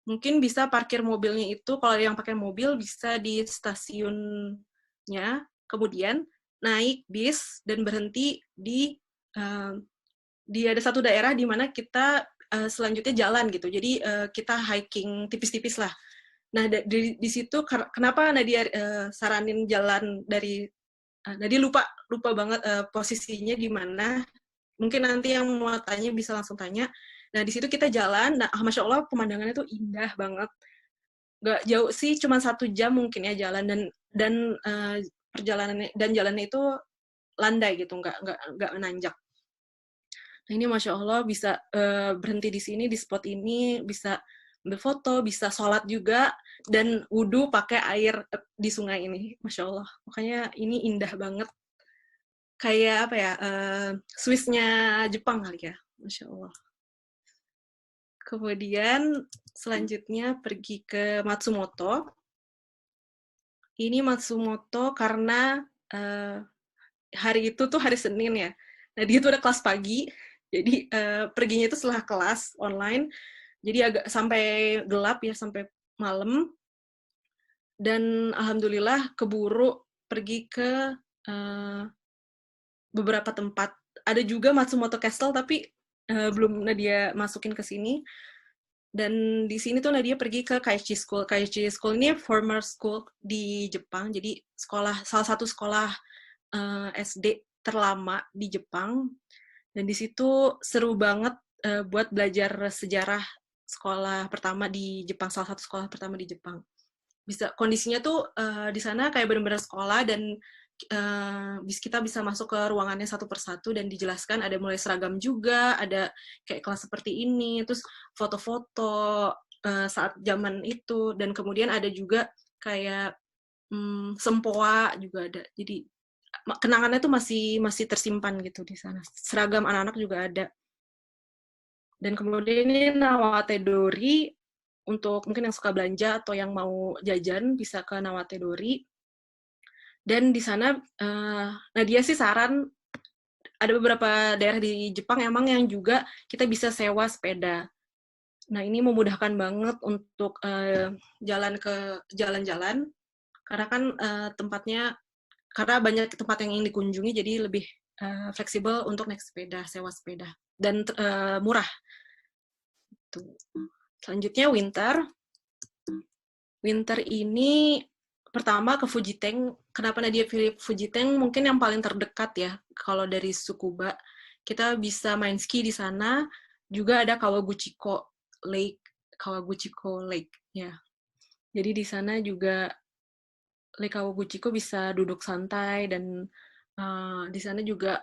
mungkin bisa parkir mobilnya itu, kalau yang pakai mobil bisa di stasiunnya, kemudian naik bis dan berhenti di ada satu daerah di mana kita selanjutnya jalan gitu. Jadi kita hiking tipis-tipis lah. Nah di situ kenapa Nadia saranin jalan dari Nadia lupa banget posisinya di mana. Mungkin nanti yang mau tanya bisa langsung tanya. Nah di situ kita jalan. Nah Masya Allah pemandangannya tuh indah banget. Gak jauh sih, cuma 1 jam mungkin ya jalan dan perjalanannya dan jalannya itu landai gitu, nggak menanjak. Nah ini Masya Allah bisa berhenti di sini, di spot ini, bisa ambil foto, bisa sholat juga, dan wudhu pakai air di sungai ini. Masya Allah. Makanya ini indah banget. Kayak apa ya, Swiss-nya Jepang kali ya. Masya Allah. Kemudian selanjutnya pergi ke Matsumoto. Ini Matsumoto karena hari itu tuh hari Senin ya. Nah dia tuh ada kelas pagi. Jadi perginya itu setelah kelas online, jadi agak sampai gelap ya, sampai malam. Dan alhamdulillah keburu pergi ke beberapa tempat. Ada juga Matsumoto Castle, tapi belum Nadia masukin ke sini. Dan di sini tuh Nadia pergi ke Kaiichi School. Kaiichi School ini former school di Jepang, jadi salah satu sekolah SD terlama di Jepang. Dan di situ seru banget buat belajar sejarah sekolah pertama di Jepang, salah satu sekolah pertama di Jepang. Kondisinya tuh di sana kayak benar-benar sekolah, dan kita bisa masuk ke ruangannya satu persatu dan dijelaskan, ada mulai seragam juga, ada kayak kelas seperti ini, terus foto-foto saat zaman itu, dan kemudian ada juga kayak sempoa juga ada. Jadi kenangannya tuh masih tersimpan gitu di sana. Seragam anak-anak juga ada. Dan kemudian ini Nawate Dori, untuk mungkin yang suka belanja atau yang mau jajan bisa ke Nawate Dori. Dan di sana Nadia sih saran, ada beberapa daerah di Jepang emang yang juga kita bisa sewa sepeda. Nah ini memudahkan banget untuk jalan-jalan, karena kan karena banyak tempat yang ingin dikunjungi, jadi lebih fleksibel untuk naik sepeda, sewa sepeda, dan murah. Tuh. Selanjutnya winter. Winter ini pertama ke Fujiteng. Kenapa Nadia pilih Fujiteng? Mungkin yang paling terdekat ya. Kalau dari Tsukuba, kita bisa main ski di sana. Juga ada Kawaguchiko Lake ya. Jadi di sana juga Lake Kawaguchiko bisa duduk santai, dan di sana juga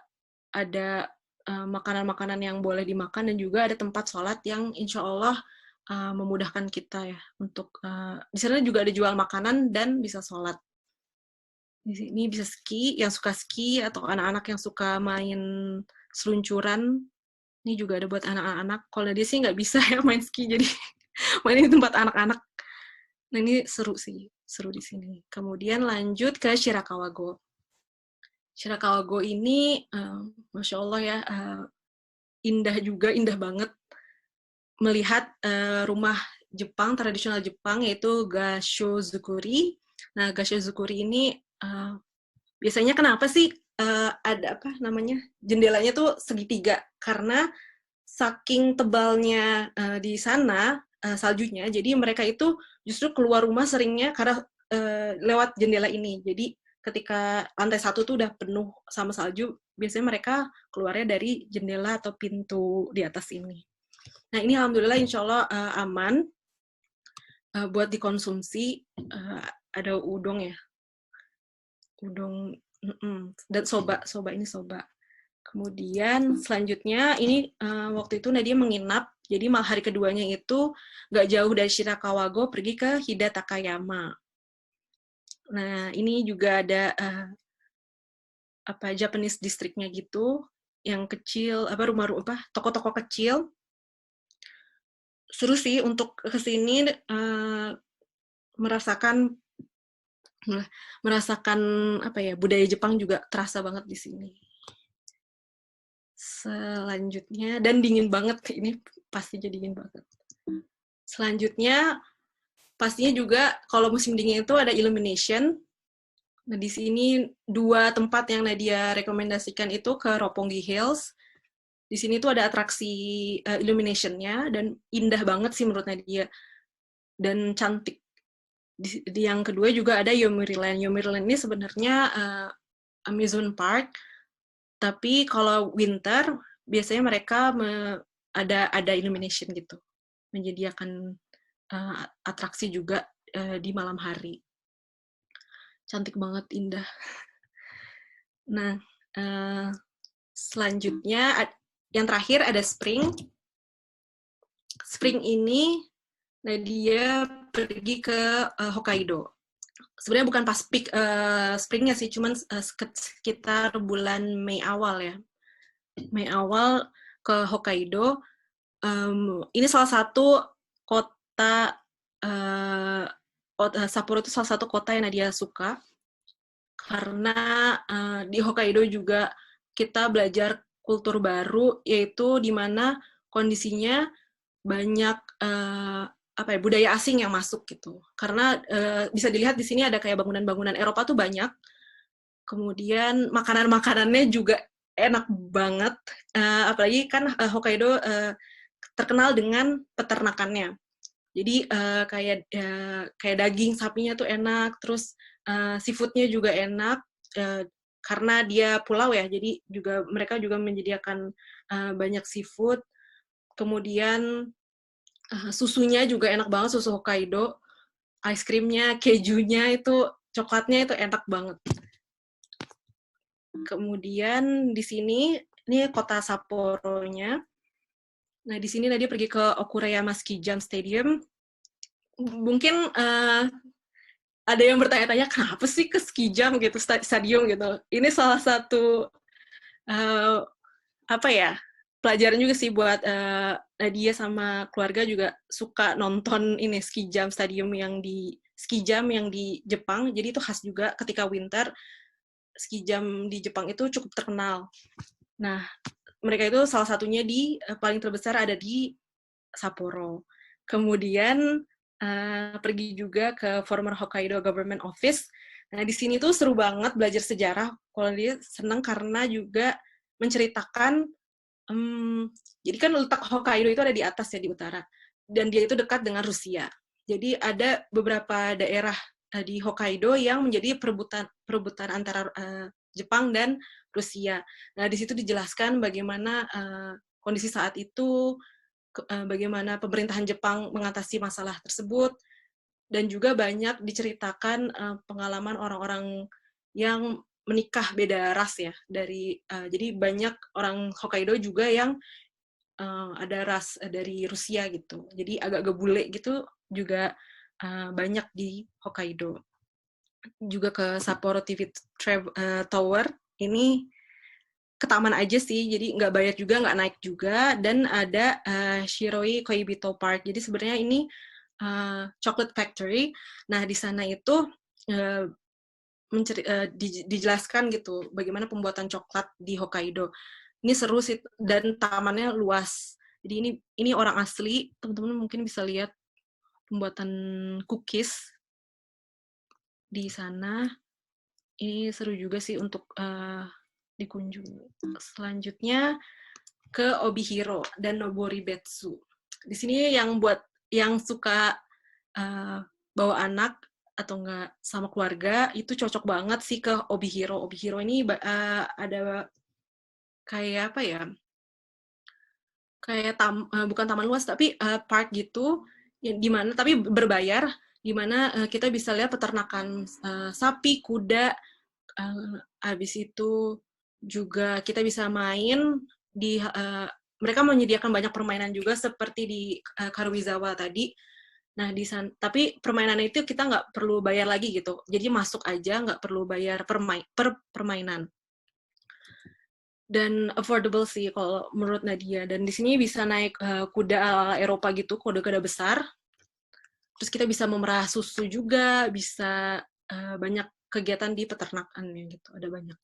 ada makanan-makanan yang boleh dimakan, dan juga ada tempat sholat yang insya Allah memudahkan kita ya untuk di sana juga ada jual makanan dan bisa sholat. Di sini bisa ski, yang suka ski atau anak-anak yang suka main seluncuran. Ini juga ada buat anak-anak. Kalau dia sih nggak bisa ya main ski, jadi main di tempat anak-anak. Nah ini seru sih, seru di sini. Kemudian lanjut ke Shirakawa-go. Shirakawa-go ini, Masya Allah ya, indah juga, indah banget. Melihat rumah Jepang, tradisional Jepang, yaitu Gashozukuri. Nah, Gashozukuri ini biasanya kenapa sih ada apa namanya, jendelanya tuh segitiga? Karena saking tebalnya di sana saljunya, jadi mereka itu justru keluar rumah seringnya karena lewat jendela ini. Jadi ketika lantai 1 tuh udah penuh sama salju, biasanya mereka keluarnya dari jendela atau pintu di atas ini. Nah ini alhamdulillah insya Allah aman buat dikonsumsi. Ada udong ya, udong dan soba ini soba. Kemudian selanjutnya ini waktu itu Nadia menginap, jadi hari keduanya itu nggak jauh dari Shirakawa-go, pergi ke Hida Takayama. Nah ini juga ada Japanese districtnya gitu, yang kecil, rumah-rumah, toko-toko kecil. Seru sih untuk kesini merasakan budaya Jepang juga terasa banget di sini. Selanjutnya, dan dingin banget, ini pastinya dingin banget. Selanjutnya, pastinya juga kalau musim dingin itu ada Illumination. Nah, di sini 2 tempat yang Nadia rekomendasikan itu ke Roppongi Hills. Di sini tuh ada atraksi Illumination-nya, dan indah banget sih menurut Nadia. Dan cantik. Di yang kedua juga ada Yomiuri-land. Yomiuri-land ini sebenarnya amusement park, tapi kalau winter biasanya mereka ada illumination gitu, menyediakan atraksi juga di malam hari. Cantik banget, indah. Nah, selanjutnya yang terakhir ada Spring. Spring ini Nadia pergi ke Hokkaido. Sebenarnya bukan pas peak springnya sih, cuman sekitar bulan Mei awal ya. Mei awal ke Hokkaido. Ini salah satu kota, Sapporo itu salah satu kota yang Nadia suka. Karena di Hokkaido juga kita belajar kultur baru, yaitu di mana kondisinya banyak budaya asing yang masuk gitu. Karena bisa dilihat di sini ada kayak bangunan-bangunan Eropa tuh banyak. Kemudian makanan-makanannya juga enak banget. Apalagi kan Hokkaido terkenal dengan peternakannya. Jadi kayak daging sapinya tuh enak, terus seafoodnya juga enak. Karena dia pulau ya, jadi juga mereka juga menyediakan banyak seafood. Kemudian susunya juga enak banget, susu Hokkaido. Ice creamnya, kejunya itu, coklatnya itu enak banget. Kemudian di sini, ini kota Sapporo-nya. Nah, di sini Nadia pergi ke Okurayama Ski Jump Stadium. Mungkin ada yang bertanya-tanya, kenapa sih ke ski jump gitu, stadium gitu. Ini salah satu, pelajaran juga sih buat Nadia sama keluarga juga suka nonton ini ski jump yang di Jepang. Jadi itu khas juga ketika winter, ski jump di Jepang itu cukup terkenal. Nah, mereka itu salah satunya paling terbesar ada di Sapporo. Kemudian pergi juga ke former Hokkaido Government Office. Nah, di sini tuh seru banget belajar sejarah. Kalau dia senang karena juga menceritakan, jadi kan letak Hokkaido itu ada di atas ya, di utara. Dan dia itu dekat dengan Rusia. Jadi ada beberapa daerah di Hokkaido yang menjadi perebutan antara Jepang dan Rusia. Nah, di situ dijelaskan bagaimana kondisi saat itu, bagaimana pemerintahan Jepang mengatasi masalah tersebut, dan juga banyak diceritakan pengalaman orang-orang yang menikah beda ras ya. Jadi banyak orang Hokkaido juga yang ada ras dari Rusia gitu. Jadi agak bule gitu juga banyak di Hokkaido. juga ke Sapporo TV Tower. Ini ke taman aja sih, jadi nggak bayar juga, nggak naik juga. Dan ada Shiroi Koibito Park. Jadi sebenarnya ini chocolate factory. Nah di sana itu dijelaskan gitu bagaimana pembuatan coklat di Hokkaido. Ini seru sih dan tamannya luas. Jadi ini orang asli, teman-teman mungkin bisa lihat pembuatan cookies di sana. Ini seru juga sih untuk dikunjungi. Selanjutnya ke Obihiro dan Noboribetsu. Di sini yang suka bawa anak atau enggak sama keluarga itu cocok banget sih ke Obihiro. Obihiro ini ada kayak apa ya? Kayak bukan taman luas tapi park gitu di mana tapi berbayar, di mana kita bisa lihat peternakan sapi, kuda. Habis itu juga kita bisa main di mereka menyediakan banyak permainan juga seperti di Karuizawa tadi. Nah di sana tapi permainan itu kita nggak perlu bayar lagi gitu, jadi masuk aja nggak perlu bayar per permainan dan affordable sih kalau menurut Nadia. Dan di sini bisa naik kuda ala Eropa gitu, kuda-kuda besar. Terus kita bisa memerah susu juga, bisa banyak kegiatan di peternakannya gitu, ada banyak.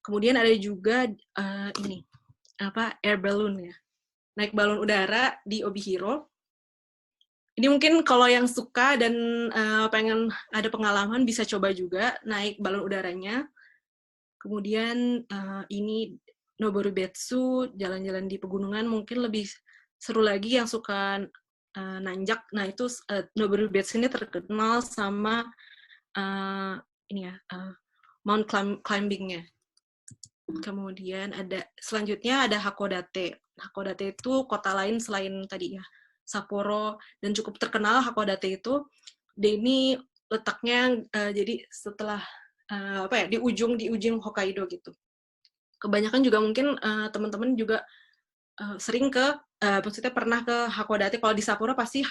Kemudian ada juga ini air balloon ya, naik balon udara di Obihiro. Ini mungkin kalau yang suka dan pengen ada pengalaman bisa coba juga naik balon udaranya. Kemudian ini Noboribetsu, jalan-jalan di pegunungan mungkin lebih seru lagi yang suka nanjak. Nah itu Noboribetsu ini terkenal sama mount climbing-nya. Kemudian selanjutnya ada Hakodate. Hakodate itu kota lain selain tadi ya Sapporo, dan cukup terkenal Hakodate itu. Dan ini letaknya jadi setelah di ujung Hokkaido gitu. Kebanyakan juga mungkin teman-teman juga sering maksudnya pernah ke Hakodate. Kalau di Sapporo pasti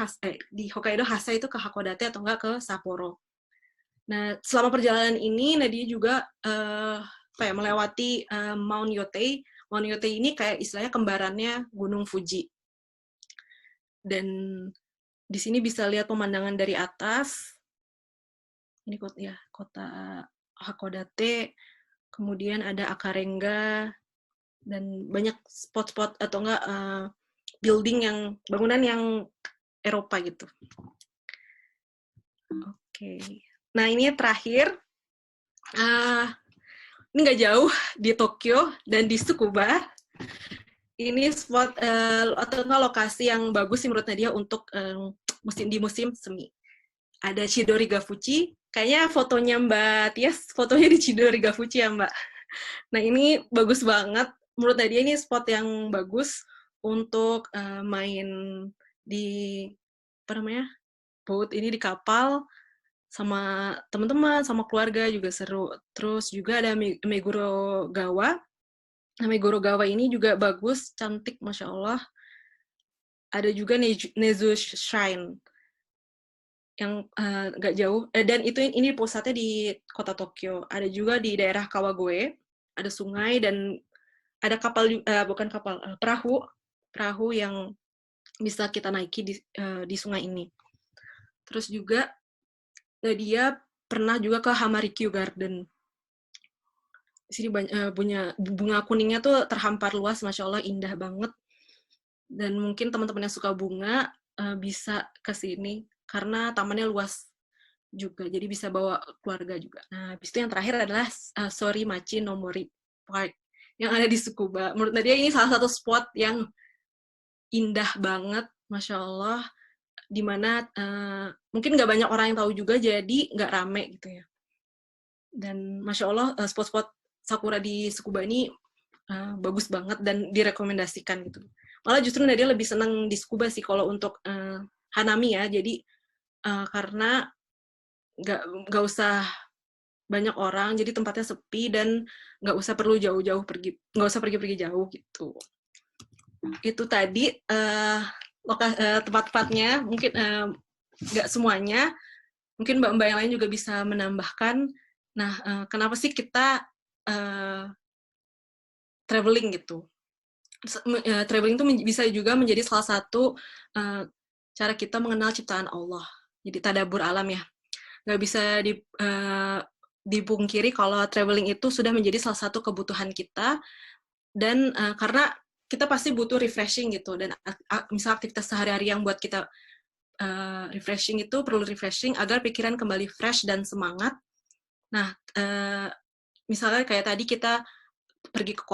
di Hokkaido khasnya itu ke Hakodate atau enggak ke Sapporo. Nah, selama perjalanan ini Nadia juga melewati Mount Yotei. Mount Yotei ini kayak istilahnya kembarannya Gunung Fuji. Dan di sini bisa lihat pemandangan dari atas. Ini kota Hakodate. Kemudian ada Akarenga dan banyak spot-spot atau enggak bangunan yang Eropa gitu. Oke. Nah, ini terakhir. Ini nggak jauh di Tokyo dan di Tsukuba. Ini spot atau lokasi yang bagus sih menurut Nadia untuk di musim semi. Ada Chidori-ga-Fuji. Kayaknya fotonya Mbak Tias, fotonya di Chidori-ga-Fuji ya Mbak. Nah ini bagus banget. Menurut Nadia ini spot yang bagus untuk main di boat ini di kapal sama teman-teman, sama keluarga juga seru. Terus juga ada Meguro-gawa. Nah, Meguro-gawa ini juga bagus, cantik, Masya Allah. Ada juga Nezu Shrine yang nggak jauh. Dan ini pusatnya di kota Tokyo. Ada juga di daerah Kawagoe. Ada sungai dan ada perahu yang bisa kita naiki di sungai ini. Terus juga dia pernah juga ke Hamarikyu Garden. Di sini punya bunga kuningnya tuh terhampar luas, Masya Allah, indah banget. Dan mungkin teman-teman yang suka bunga bisa ke sini, karena tamannya luas juga, jadi bisa bawa keluarga juga. Nah, habis itu yang terakhir adalah Sorimachi no Mori Park, yang ada di Tsukuba. Menurut Nadia ini salah satu spot yang indah banget, Masya Allah, dimana mungkin nggak banyak orang yang tahu juga, jadi nggak rame gitu ya. Dan Masya Allah, spot-spot sakura di Tsukuba ini bagus banget dan direkomendasikan gitu. Malah justru Nadia lebih senang di Tsukuba sih kalau untuk Hanami ya, jadi karena nggak usah banyak orang, jadi tempatnya sepi dan nggak usah perlu jauh-jauh nggak usah pergi-pergi jauh gitu. Itu tadi tempat-tempatnya, mungkin nggak semuanya, mungkin mbak-mbak yang lain juga bisa menambahkan. Nah, kenapa sih kita traveling gitu? Traveling itu bisa juga menjadi salah satu cara kita mengenal ciptaan Allah. Jadi tadabbur alam ya. Nggak bisa dipungkiri kalau traveling itu sudah menjadi salah satu kebutuhan kita, dan karena kita pasti butuh refreshing gitu, dan misal aktivitas sehari-hari yang buat kita refreshing itu perlu refreshing agar pikiran kembali fresh dan semangat. Nah, misalnya kayak tadi kita pergi ke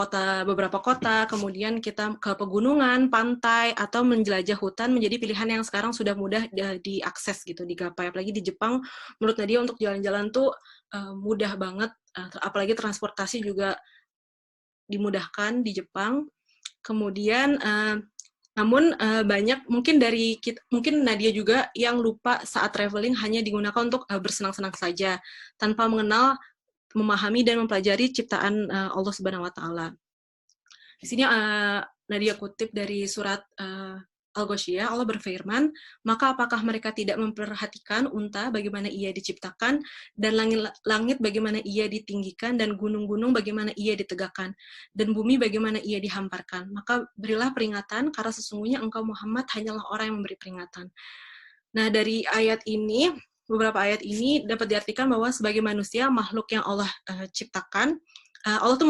beberapa kota, kemudian kita ke pegunungan, pantai, atau menjelajah hutan menjadi pilihan yang sekarang sudah mudah diakses gitu, digapai. Apalagi di Jepang, menurut Nadia untuk jalan-jalan tuh mudah banget, apalagi transportasi juga dimudahkan di Jepang. Kemudian, namun banyak mungkin mungkin Nadia juga yang lupa saat traveling hanya digunakan untuk bersenang-senang saja, tanpa memahami dan mempelajari ciptaan Allah Subhanahu wa Ta'ala. Di sini Nadia kutip dari surat Al-Ghasyiyah, Allah berfirman, maka apakah mereka tidak memperhatikan unta bagaimana ia diciptakan, dan langit bagaimana ia ditinggikan, dan gunung-gunung bagaimana ia ditegakkan, dan bumi bagaimana ia dihamparkan. Maka berilah peringatan, karena sesungguhnya engkau Muhammad hanyalah orang yang memberi peringatan. Nah, dari beberapa ayat ini dapat diartikan bahwa sebagai manusia, makhluk yang Allah ciptakan, Allah tuh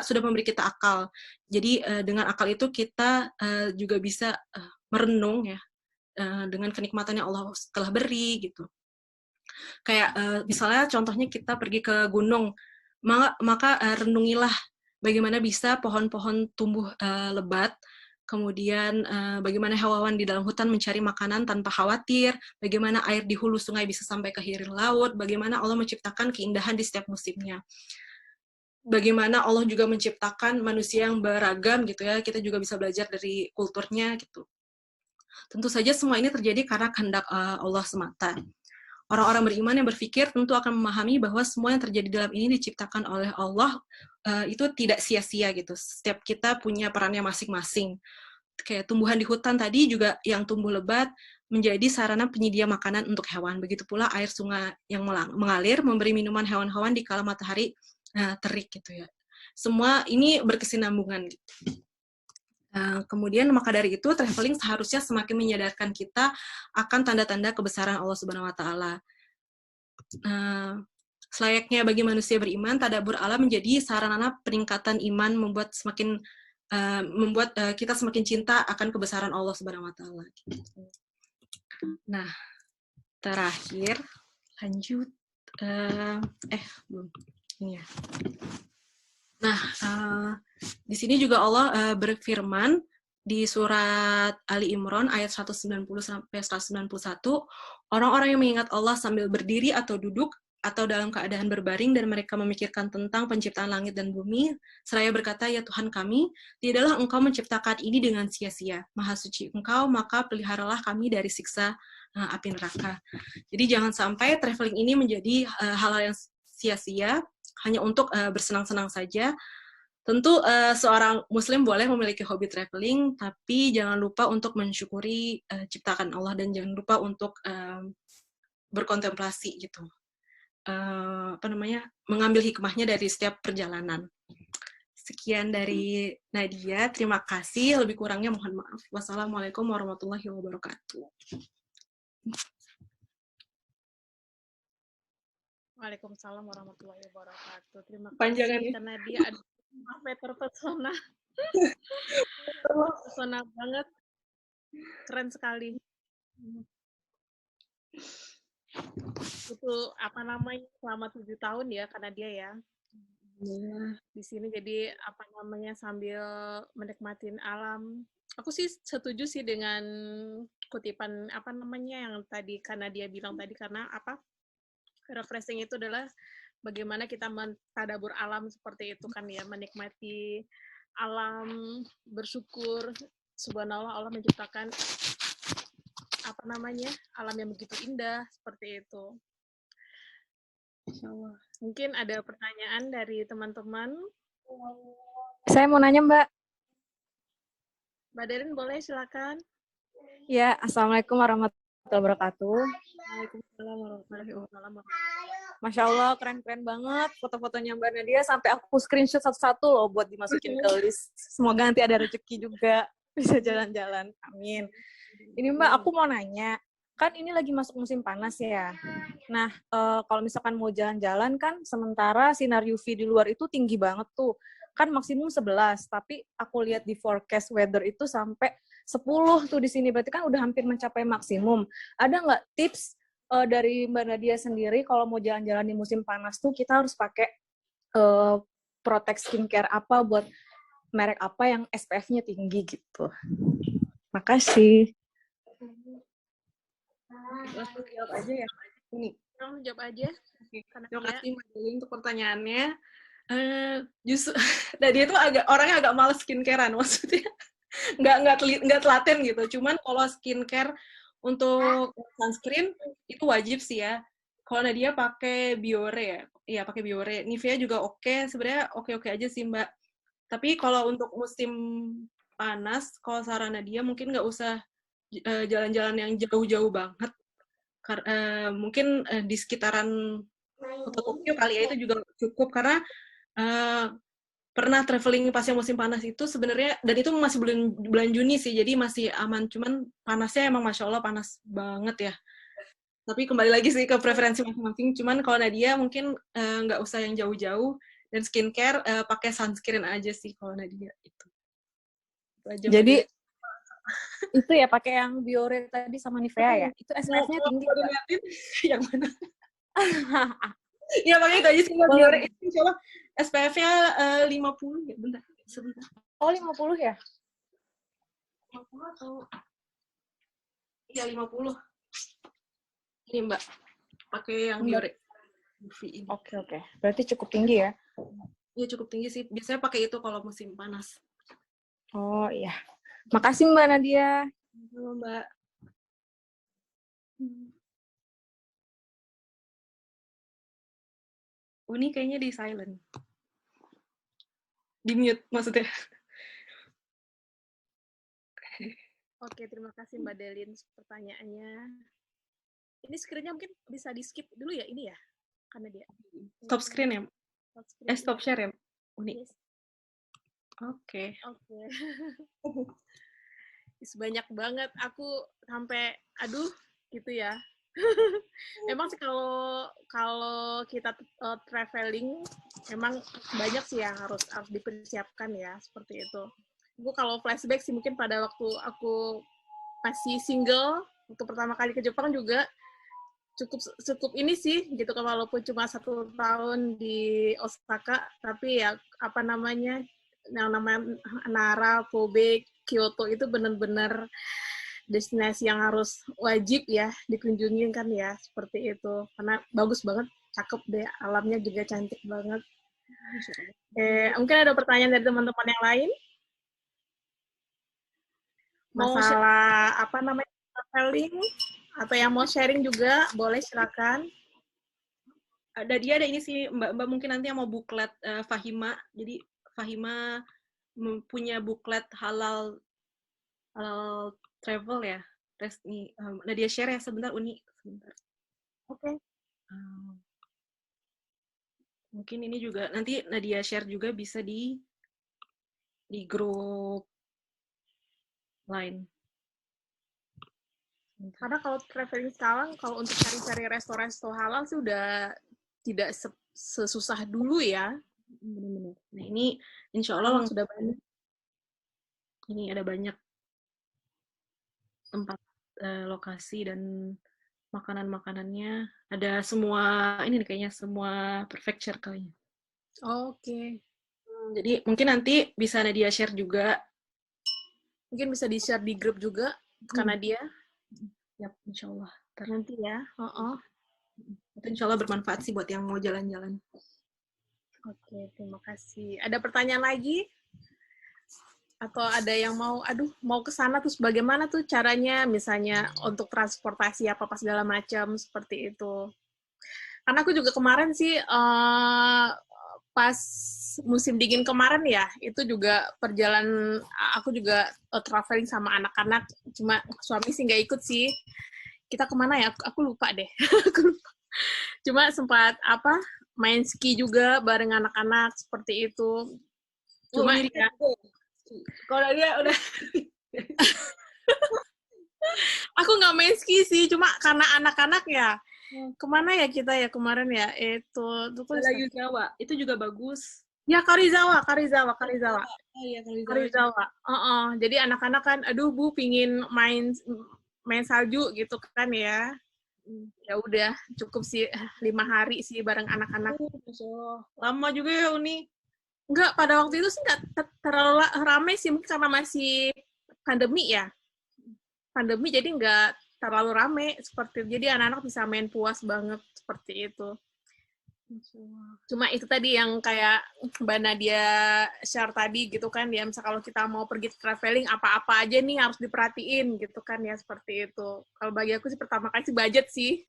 sudah memberi kita akal. Jadi dengan akal itu kita juga bisa merenung ya, dengan kenikmatan yang Allah telah beri gitu. Kayak misalnya contohnya kita pergi ke gunung, maka renungilah bagaimana bisa pohon-pohon tumbuh lebat, kemudian bagaimana hewan di dalam hutan mencari makanan tanpa khawatir, bagaimana air di hulu sungai bisa sampai ke hilir laut, bagaimana Allah menciptakan keindahan di setiap musimnya. Bagaimana Allah juga menciptakan manusia yang beragam gitu ya, kita juga bisa belajar dari kulturnya gitu. Tentu saja semua ini terjadi karena kehendak Allah semata. Orang-orang beriman yang berpikir tentu akan memahami bahwa semua yang terjadi dalam ini diciptakan oleh Allah, itu tidak sia-sia gitu. Setiap kita punya perannya masing-masing. Kayak tumbuhan di hutan tadi juga yang tumbuh lebat menjadi sarana penyedia makanan untuk hewan. Begitu pula air sungai yang mengalir memberi minuman hewan-hewan di kala matahari terik gitu ya. Semua ini berkesinambungan gitu. Kemudian maka dari itu traveling seharusnya semakin menyadarkan kita akan tanda-tanda kebesaran Allah Subhanahu wa Ta'ala. Selayaknya bagi manusia beriman, tadabbur alam menjadi sarana peningkatan iman, membuat kita semakin cinta akan kebesaran Allah Subhanahu wa Ta'ala. Nah, terakhir lanjut belum. Ini ya. Nah, di sini juga Allah berfirman di surat Ali Imran ayat 190 sampai 191, orang-orang yang mengingat Allah sambil berdiri atau duduk atau dalam keadaan berbaring dan mereka memikirkan tentang penciptaan langit dan bumi, seraya berkata, ya Tuhan kami, tidaklah Engkau menciptakan ini dengan sia-sia. Maha suci Engkau, maka peliharalah kami dari siksa api neraka. Jadi jangan sampai traveling ini menjadi hal-hal yang sia-sia, hanya untuk bersenang-senang saja. Tentu seorang muslim boleh memiliki hobi traveling, tapi jangan lupa untuk mensyukuri ciptaan Allah dan jangan lupa untuk berkontemplasi gitu. Mengambil hikmahnya dari setiap perjalanan. Sekian dari Nadia, terima kasih. Lebih kurangnya mohon maaf. Wassalamualaikum warahmatullahi wabarakatuh. Waalaikumsalam warahmatullahi wabarakatuh. Terima Panjangan kasih karena dia ada terpesona. Terpesona banget. Keren sekali. Itu selama 7 tahun ya karena dia ya. Di sini jadi sambil menikmatin alam. Aku sih setuju sih dengan kutipan yang tadi karena dia bilang tadi, karena refreshing itu adalah bagaimana kita mentadabbur alam seperti itu kan ya, menikmati alam, bersyukur. Subhanallah, Allah menciptakan alam yang begitu indah seperti itu. Mungkin ada pertanyaan dari teman-teman. Saya mau nanya, Mbak. Mbak Derin boleh silakan. Ya, Assalamualaikum warahmatullahi wabarakatuh. Waalaikumsalam warahmatullahi wabarakatuh. Masya Allah, keren-keren banget foto-fotonya Mbak Nadia. Sampai aku screenshot satu-satu loh buat dimasukin ke list. Semoga nanti ada rezeki juga bisa jalan-jalan. Amin. Ini Mbak, aku mau nanya. Kan ini lagi masuk musim panas ya. Nah, kalau misalkan mau jalan-jalan kan, sementara sinar UV di luar itu tinggi banget tuh. Kan maksimum 11, tapi aku lihat di forecast weather itu sampai 10 tuh di sini. Berarti kan udah hampir mencapai maksimum. Ada nggak tips dari Mbak Nadia sendiri kalau mau jalan-jalan di musim panas tuh kita harus pakai produk skincare apa buat merek apa yang SPF-nya tinggi gitu. Makasih. Langsung jawab aja ya. Ini. Kamu jawab aja. Terima kasih Mbak Dewi untuk pertanyaannya. Justru dia tuh orangnya agak males skincarean, maksudnya nggak telaten gitu. Cuman kalau skincare untuk sunscreen itu wajib sih ya. Kalau Nadia pakai Biore ya, iya pakai Biore. Nivea juga oke, sebenarnya oke-oke aja sih Mbak. Tapi kalau untuk musim panas, kalau saran Nadia mungkin nggak usah jalan-jalan yang jauh-jauh banget. Mungkin di sekitaran Kota Tokyo kali ya itu juga cukup, karena pernah traveling pas yang musim panas itu sebenarnya, dan itu masih bulan Juni sih, jadi masih aman. Cuman panasnya emang Masya Allah panas banget ya. Tapi kembali lagi sih ke preferensi masing-masing. Cuman kalau Nadia mungkin nggak usah yang jauh-jauh, dan skincare pakai sunscreen aja sih kalau Nadia itu. Jadi itu ya pakai yang Biore tadi sama Nivea ya? Itu SPF-nya tinggi. Yang mana? Ya pakai itu aja sih Biore itu insyaallah SPF-nya 50 ya, bentar. Sebentar. Oh, 50 ya? 50 atau iya 50. Ini Mbak, pakai yang Biore. Oke. Berarti cukup tinggi ya? Iya cukup tinggi sih. Biasanya pakai itu kalau musim panas. Oh iya. Makasih Mbak Nadia. Halo Mbak. Uni kayaknya di silent. Di mute maksudnya. Oke, terima kasih Mbak Delin pertanyaannya. Ini screen-nya mungkin bisa di-skip dulu ya, ini ya? Karena dia. Stop screen ya? Stop share ya? Uni. Yes. Oke. Banyak banget. Aku sampai, aduh, gitu ya. Emang sih kalau kita traveling, emang banyak sih yang harus dipersiapkan ya, seperti itu. Aku kalau flashback sih mungkin pada waktu aku masih single, waktu pertama kali ke Jepang juga cukup ini sih gitu, walaupun cuma 1 tahun di Osaka, tapi ya apa namanya yang namanya Nara, Kobe, Kyoto itu benar-benar destinasi yang harus wajib ya dikunjungin kan ya, seperti itu, karena bagus banget, cakep deh, alamnya juga cantik banget. Mungkin ada pertanyaan dari teman-teman yang lain? Masalah apa namanya traveling atau yang mau sharing juga boleh, silakan. Ada ini sih Mbak mungkin nanti yang mau buklet Fahima. Jadi Fahima punya buklet halal travel ya. Nih Nadia share ya sebentar Uni sebentar. Oke. Mungkin ini juga nanti Nadia share juga bisa di grup lain. Karena kalau traveling sekarang, kalau untuk cari-cari resto-resto halal sih udah tidak sesusah dulu ya. Benar-benar. Nah ini insya Allah sudah banyak. Ini ada banyak tempat lokasi dan makanan-makanannya. Ada semua, ini kayaknya semua prefecture kayaknya. Oke. Jadi mungkin nanti bisa Nadia share juga. Mungkin bisa di-share di grup juga, karena dia. Ya, insya Allah. Nanti ya. Itu insya Allah bermanfaat sih buat yang mau jalan-jalan. Oke, terima kasih. Ada pertanyaan lagi? Atau ada yang mau ke sana terus bagaimana tuh caranya, misalnya untuk transportasi apa segala macam seperti itu. Karena aku juga kemarin sih pas musim dingin kemarin ya, itu juga perjalanan aku juga traveling sama anak-anak, cuma suami sih nggak ikut sih. kita kemana ya? Aku lupa deh. Aku lupa. Cuma sempat main ski juga bareng anak-anak seperti itu. Cuma ya, kalau dia udah aku nggak main ski sih, cuma karena anak-anak ya. Kemana ya kita ya kemarin ya? Itu Layu Jawa, itu juga bagus. Ya Karizawa. Oh iya, Karizawa. Jadi anak-anak kan, aduh Bu, pingin main salju gitu kan ya. Ya udah, cukup sih 5 hari sih bareng anak-anak. Lama juga ya Uni. Enggak, pada waktu itu sih nggak terlalu ramai sih, mungkin karena masih pandemi ya. Pandemi jadi nggak terlalu ramai seperti itu. Jadi anak-anak bisa main puas banget seperti itu. Cuma itu tadi yang kayak Mbak Nadia share tadi gitu kan ya, misal kalau kita mau pergi traveling apa-apa aja nih harus diperhatiin gitu kan ya, seperti itu. Kalau bagi aku sih pertama kali sih budget sih.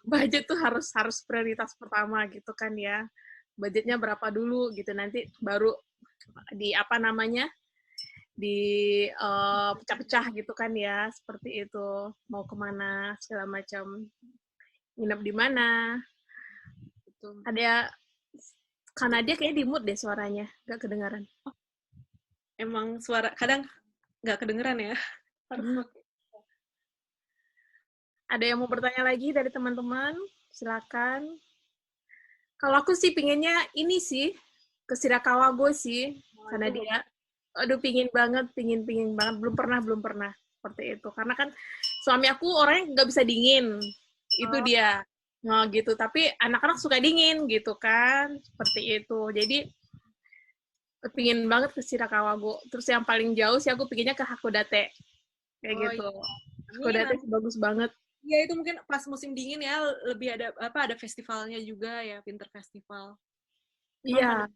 Budget tuh harus prioritas pertama gitu kan ya. Budgetnya berapa dulu gitu, nanti baru di pecah-pecah gitu kan ya, seperti itu. Mau kemana segala macam, nginep di mana. Ada karena dia kayaknya di mute deh suaranya, nggak kedengaran. Emang suara kadang nggak kedengeran ya. Ada yang mau bertanya lagi dari teman-teman? Silakan. Kalau aku sih pinginnya ini sih ke Shirakawa-go sih, karena dia, aduh pingin banget, belum pernah seperti itu. Karena kan suami aku orangnya nggak bisa dingin, itu dia. Nah, gitu. Tapi anak-anak suka dingin, gitu kan. Seperti itu. Jadi, pingin banget ke Shirakawa-go. Terus yang paling jauh sih aku pinginnya ke Hakodate. Kayak gitu. Hakodate bagus banget. Iya, itu mungkin pas musim dingin ya, lebih ada festivalnya juga ya, Winter Festival. Iya.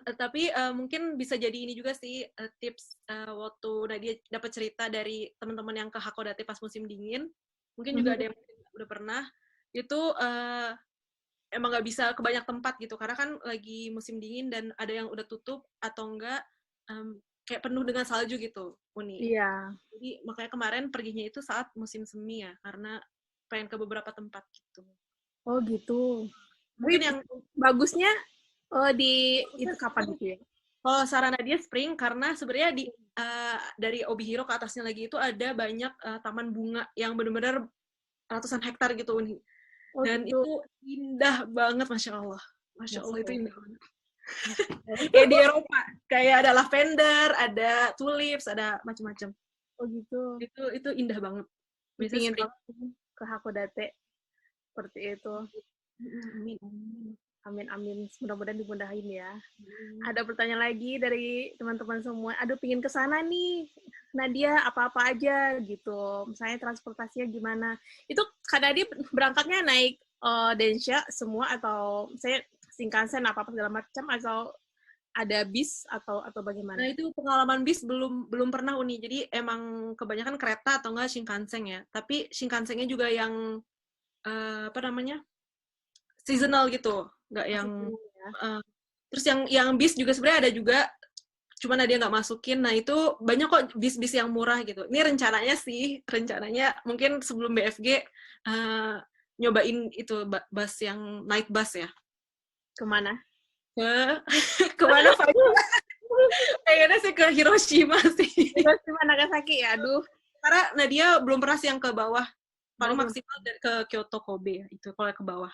Tapi mungkin bisa jadi ini juga sih tips waktu Nadia dapat cerita dari teman-teman yang ke Hakodate pas musim dingin. Mungkin juga ada yang udah pernah. Itu emang nggak bisa ke banyak tempat gitu karena kan lagi musim dingin dan ada yang udah tutup atau enggak kayak penuh dengan salju gitu, Uni. Iya. Jadi makanya kemarin perginya itu saat musim semi ya, karena pengen ke beberapa tempat gitu. Oh gitu. Mungkin yang bagusnya di itu kapan gitu ya? Kalau saran dia spring karena sebenarnya dari Obihiro ke atasnya lagi itu ada banyak taman bunga yang benar-benar ratusan hektar gitu, Uni. Dan gitu. itu indah banget, Masya Allah. Masya Allah, itu indah banget. Kayak di Eropa, kayak ada lavender, ada tulips, ada macam-macam. Oh gitu. Itu indah banget. Pingin banget ke Hakodate. Seperti itu. Amin. Mudah-mudahan dimudahin ya. Ada pertanyaan lagi dari teman-teman semua. Aduh, pingin ke sana nih. Nadia, apa-apa aja gitu. Misalnya transportasinya gimana. Itu Kak Nadia berangkatnya naik Densha semua atau saya Shinkansen apa-apa segala macam atau ada bis atau bagaimana? Nah, itu pengalaman bis belum pernah, Uni. Jadi emang kebanyakan kereta atau enggak Shinkansen ya. Tapi Shinkansennya juga yang seasonal gitu. Enggak yang terus yang bis juga sebenarnya ada juga, cuman dia nggak masukin. Nah, itu banyak kok bis-bis yang murah gitu. Ini rencananya mungkin sebelum BFG nyobain itu bus yang night bus ya. Kemana? Kemana Pak? Kayaknya sih ke Hiroshima sih. Hiroshima, Nagasaki ya, aduh. Karena Nadia belum pernah sih yang ke bawah. Paling maksimal ke Kyoto, Kobe ya, itu kalau ke bawah.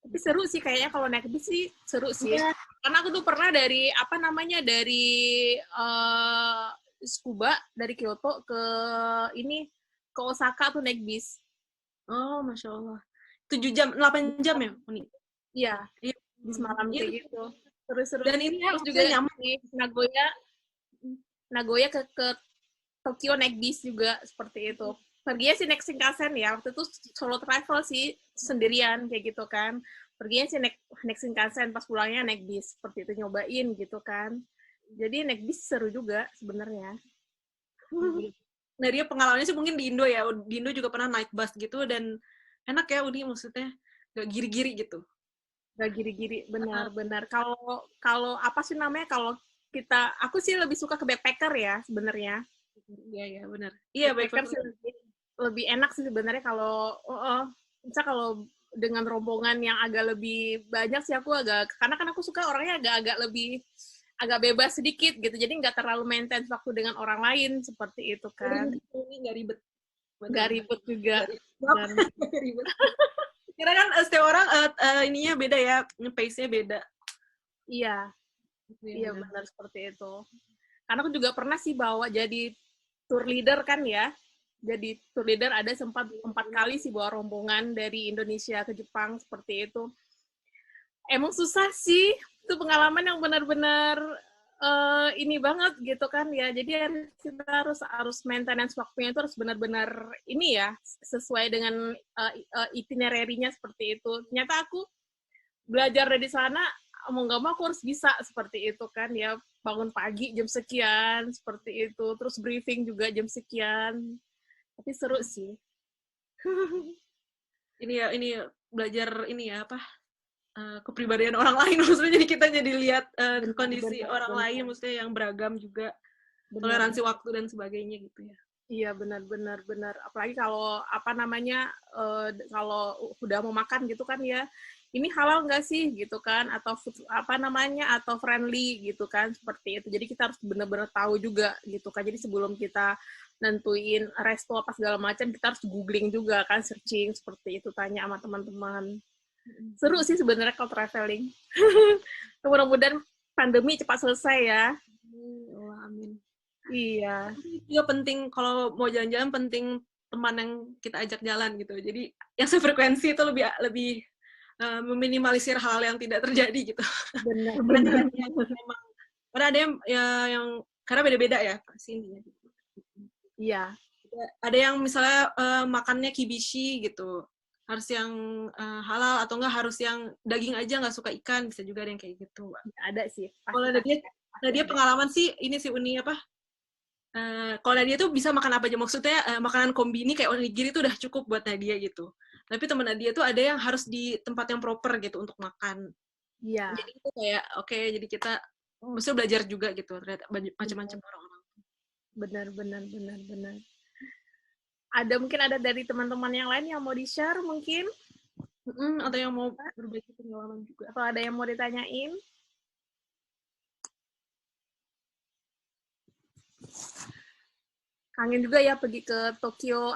Tapi seru sih kayaknya kalau naik bis sih seru sih. Yeah. Karena aku tuh pernah dari Tsukuba dari Kyoto ke Osaka tuh naik bis. Oh, Masya Allah. 8 jam ya, Uni? Iya. Bis malam kayak gitu. Seru-seru. Dan ini harus juga nyaman nih Nagoya ke Tokyo naik bis juga seperti itu. Perginya sih naik Shinkansen ya, waktu itu solo travel sih, sendirian kayak gitu kan. Perginya sih naik Shinkansen, pas pulangnya naik bis, seperti itu nyobain gitu kan. Jadi naik bis seru juga sebenarnya. Nah, dia pengalamannya sih mungkin di Indo ya, di Indo juga pernah naik bus gitu, dan enak ya Uni, maksudnya gak giri-giri gitu. Gak giri-giri, benar-benar. Kalau apa sih namanya, aku sih lebih suka ke backpacker ya sebenarnya. Iya, benar. Iya, backpacker sih lebih enak sih sebenarnya kalau misal kalau dengan rombongan yang agak lebih banyak sih aku karena kan aku suka orangnya agak lebih agak bebas sedikit gitu, jadi nggak terlalu maintain waktu dengan orang lain seperti itu kan. Nggak ribet. Nggak ribet juga. Nggak ribet. Kira kan setiap orang ininya beda ya, pace-nya beda. Iya, iya benar seperti itu. Karena aku juga pernah sih bawa jadi tour leader kan ya. Jadi tour leader ada sempat 4 kali sih bawa rombongan dari Indonesia ke Jepang seperti itu. Emang susah sih, itu pengalaman yang benar-benar ini banget gitu kan ya. Jadi kita harus maintenance waktunya itu harus benar-benar ini ya, sesuai dengan itinerary-nya seperti itu. Ternyata aku belajar dari sana, mau nggak mau aku harus bisa seperti itu kan ya. Bangun pagi jam sekian, seperti itu. Terus briefing juga jam sekian. Tapi seru sih. Ini belajar ini ya apa kepribadian orang lain, maksudnya jadi kita jadi lihat kondisi orang lain, maksudnya yang beragam juga, toleransi waktu dan sebagainya gitu ya. Iya benar. Apalagi kalau apa namanya kalau udah mau makan gitu kan ya, ini halal nggak sih gitu kan, atau apa namanya atau friendly gitu kan, seperti itu. Jadi kita harus benar-benar tahu juga gitu kan. Jadi sebelum kita nentuin resto apa segala macam, kita harus googling juga kan, searching seperti itu, tanya sama teman-teman. Seru sih sebenarnya kalau traveling. Mudah-mudahan pandemi cepat selesai ya. Allah, amin. Iya. Juga penting kalau mau jalan-jalan, penting teman yang kita ajak jalan gitu. Jadi yang sefrekuensi itu lebih meminimalisir hal yang tidak terjadi gitu. Benar. Karena ada yang karena beda-beda ya pasti intinya. Iya. Ada yang misalnya makannya kibishi gitu, harus yang halal, atau enggak harus yang daging aja, nggak suka ikan, bisa juga ada yang kayak gitu. Ada sih. Kalau dia pengalaman sih ini si Uni apa? Kalau Nadia tuh bisa makan apa aja, maksudnya makanan kombini kayak onigiri itu udah cukup buat Nadia gitu. Tapi teman Nadia tuh ada yang harus di tempat yang proper gitu untuk makan. Iya. Jadi itu kayak oke, jadi kita mesti belajar juga gitu, macam-macam orang-orang. Benar. Mungkin ada dari teman-teman yang lain yang mau di-share mungkin? Atau yang mau berbagi pengalaman juga. Atau ada yang mau ditanyain? Kangen juga ya pergi ke Tokyo,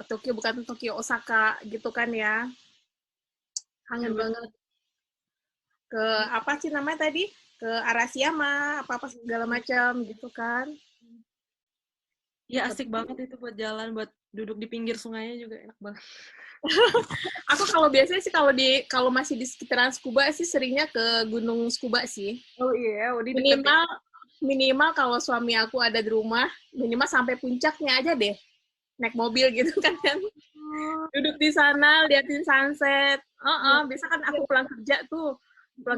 Tokyo bukan Tokyo, Osaka gitu kan ya. Kangen banget. Ke apa sih namanya tadi? Ke Arashiyama, apa-apa segala macam gitu kan. Ya asik banget itu buat jalan, buat duduk di pinggir sungainya juga enak banget. Aku kalau biasanya sih kalau masih di sekitaran Tsukuba sih seringnya ke Gunung Tsukuba sih. Oh iya, Minimal kalau suami aku ada di rumah, minimal sampai puncaknya aja deh. Naik mobil gitu kan. Duduk di sana, liatin sunset. Biasa kan aku pulang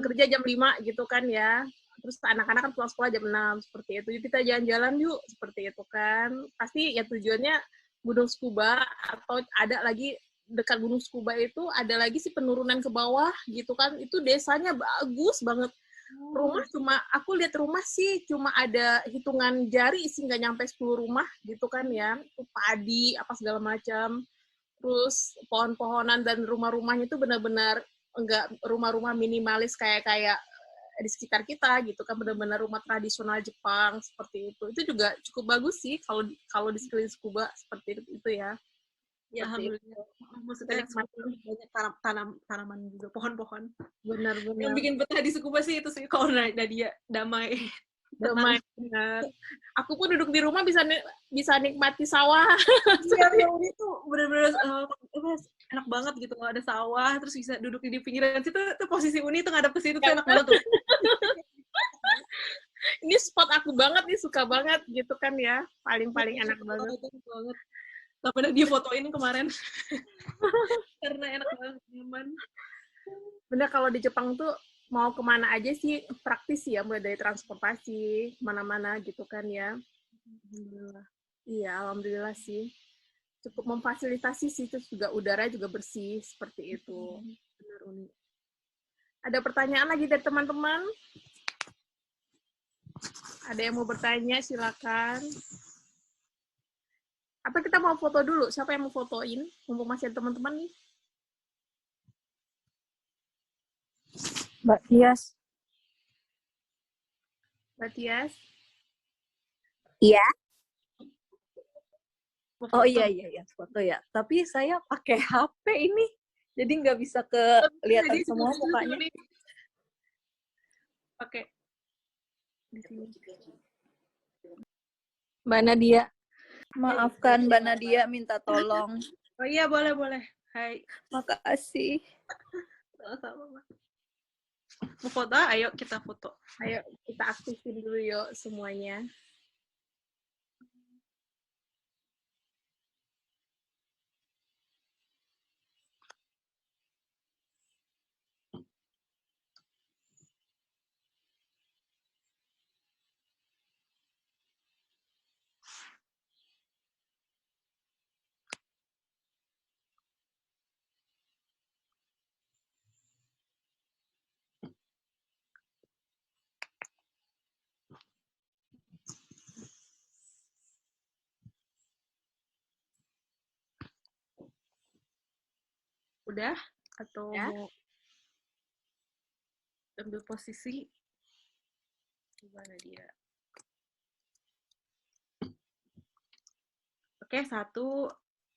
kerja jam 5 gitu kan ya. Terus anak-anak kan pulang sekolah jam 6, seperti itu. Jadi kita jalan-jalan yuk, seperti itu kan. Pasti ya tujuannya Gunung Tsukuba, atau ada lagi dekat Gunung Tsukuba itu ada lagi sih penurunan ke bawah gitu kan. Itu desanya bagus banget. Aku lihat rumah sih cuma ada hitungan jari sih, nggak nyampe 10 rumah gitu kan ya. Itu padi, apa segala macam. Terus pohon-pohonan dan rumah-rumahnya itu benar-benar enggak rumah-rumah minimalis kayak di sekitar kita gitu kan, benar-benar rumah tradisional Jepang seperti itu. Itu juga cukup bagus sih kalau di sekeliling Tsukuba seperti itu ya. Ya alhamdulillah. Maksudnya banyak tanaman juga, pohon-pohon. Benar. Yang bikin betah di Tsukuba sih itu sih, kalau Nadia damai. Benar. Aku pun duduk di rumah bisa nikmati sawah. Iya, itu benar-benar enak banget gitu, kalau ada sawah terus bisa duduk di pinggiran situ, tuh posisi Uni tuh ngadep ke situ tuh enak banget tuh. Ini spot aku banget nih, suka banget gitu kan ya, paling enak banget. Sampai dia fotoin kemarin karena enak banget, nyaman. Bener, kalau di Jepang tuh mau kemana aja sih praktis ya, mulai dari transportasi mana-mana gitu kan ya. Alhamdulillah. Iya, alhamdulillah sih. Cukup memfasilitasi sih, terus juga udara juga bersih seperti itu. Benar, Uni. Ada pertanyaan lagi dari teman-teman? Ada yang mau bertanya, silakan. Atau kita mau foto dulu? Siapa yang mau fotoin? Mumpung masih ada teman-teman nih. Mbak Tias. Mbak Tias. Iya. Mau Oh foto? iya foto ya. Tapi saya pakai HP ini, jadi nggak bisa kelihatan Jadi semua lucu mukanya. nih. Pakai di sini. Mbak Nadia, maafkan Mbak Nadia, minta tolong. Oh iya, boleh. Hai. Makasih. Sama-sama. Mau foto? Ayo kita foto. Ayo kita aktifin dulu yuk semuanya. Udah? Atau Ya. mau ambil posisi? Gimana dia? Oke, 1,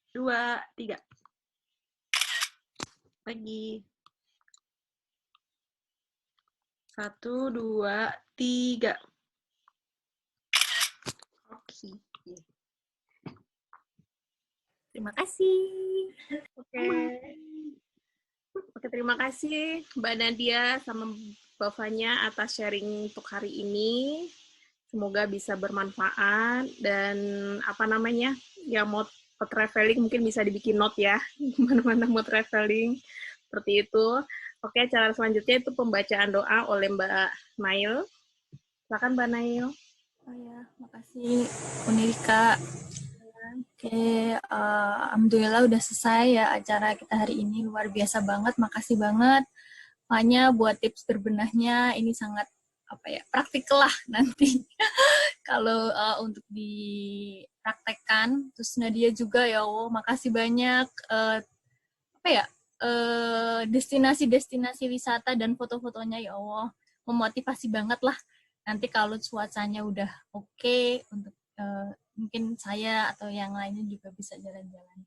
2, 3. Lagi. 1, 2, 3. Oke. Terima kasih. Oke, terima kasih Mbak Nadia sama Mbak Fanya atas sharing untuk hari ini. Semoga bisa bermanfaat dan yang mau traveling mungkin bisa dibikin note ya, mana-mana mau traveling seperti itu. Oke, cara selanjutnya itu pembacaan doa oleh Mbak Nail. Silakan Mbak Nail. Oh ya, makasih Unirika. Oke, alhamdulillah udah selesai ya acara kita hari ini, luar biasa banget, makasih banget. Makanya buat tips berbenahnya ini sangat praktikal lah nanti kalau untuk dipraktekkan. Terus Nadia juga ya Allah, makasih banyak destinasi-destinasi wisata dan foto-fotonya ya Allah, memotivasi banget lah. Nanti kalau cuacanya udah oke, untuk mungkin saya atau yang lainnya juga bisa jalan-jalan.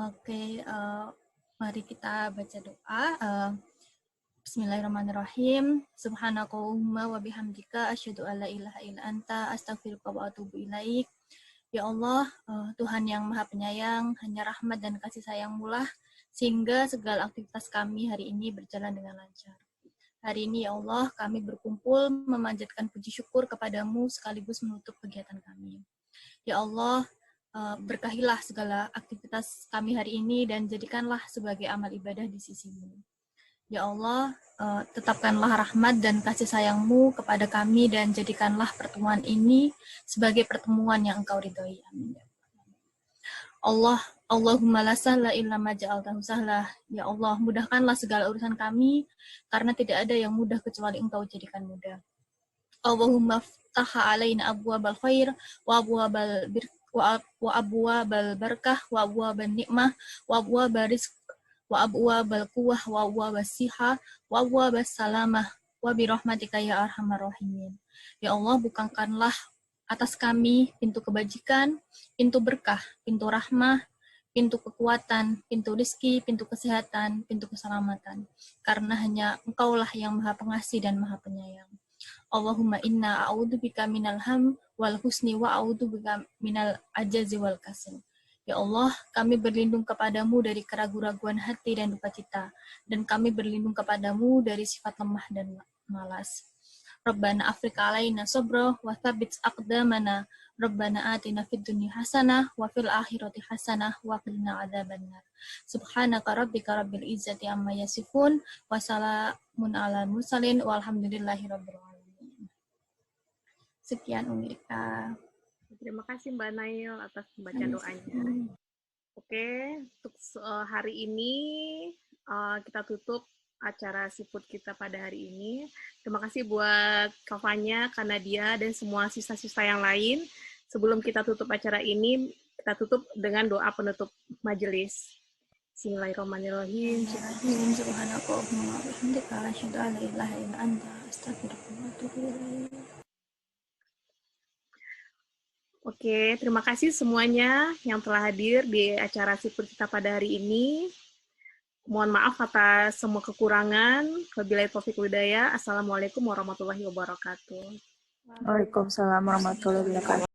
Oke, mari kita baca doa. Bismillahirrahmanirrahim. Subhanakallahumma wa bihamdika asyhadu an la ilaha illa anta astaghfiruka wa atubu ilaik. Ya Allah, Tuhan yang Maha Penyayang, hanya rahmat dan kasih sayang-Mu lah sehingga segala aktivitas kami hari ini berjalan dengan lancar. Hari ini ya Allah, kami berkumpul memanjatkan puji syukur kepadamu sekaligus menutup kegiatan kami. Ya Allah, berkahilah segala aktivitas kami hari ini dan jadikanlah sebagai amal ibadah di sisi-Mu. Ya Allah, tetapkanlah rahmat dan kasih sayang-Mu kepada kami dan jadikanlah pertemuan ini sebagai pertemuan yang Engkau ridhoi. Amin. Allahumma la sahla illa ma ja'altahu sahlah. Ya Allah, mudahkanlah segala urusan kami, karena tidak ada yang mudah kecuali Engkau jadikan mudah. Allahumma ftaha alaina abwabal khair wa abwabal barakah wa abwabal nikmah wa abwabal rizq wa abwabal quwwah wa abwabal siha wa abwabal salamah wa birahmatika ya arhamar rahimin. Ya Allah, bukakanlah atas kami pintu kebajikan, pintu berkah, pintu rahmah, pintu kekuatan, pintu rizki, pintu kesehatan, pintu keselamatan. Karena hanya Engkaulah yang Maha Pengasih dan Maha Penyayang. Allahumma inna a'udzubika minal ham wal husni wa a'udzubika minal ajazi wal kasal. Ya Allah, kami berlindung kepadamu dari keraguan-raguan hati dan duka cita, dan kami berlindung kepadamu dari sifat lemah dan malas. Rabbana afrika alaina sabra wa thabbit aqdamana. Rabbana atina fid dunya hasanah wa fil akhirati hasanah wa qina adzabannar. Subhanaka rabbika rabbil izzati amma yasifun wa salamun alal mursalin walhamdulillahi rabbil alamin. Sekian Unirika. Terima kasih Mbak Nail atas pembacaan doanya. Oke, untuk hari ini kita tutup acara siput kita pada hari ini. Terima kasih buat Kak Fanya, Kak Nadia, dan semua siswa-siswa yang lain. Sebelum kita tutup acara ini, kita tutup dengan doa penutup majelis. Bismillahirrahmanirrahim. Subhanakallahumma wa bihamdika asyhadu an la ilaha illa anta astaghfiruka wa atubu ilaik. Oke, terima kasih semuanya yang telah hadir di acara Sipur kita pada hari ini. Mohon maaf atas semua kekurangan. Wabillahi taufiq wal hidayah. Assalamualaikum warahmatullahi wabarakatuh. Waalaikumsalam warahmatullahi wabarakatuh.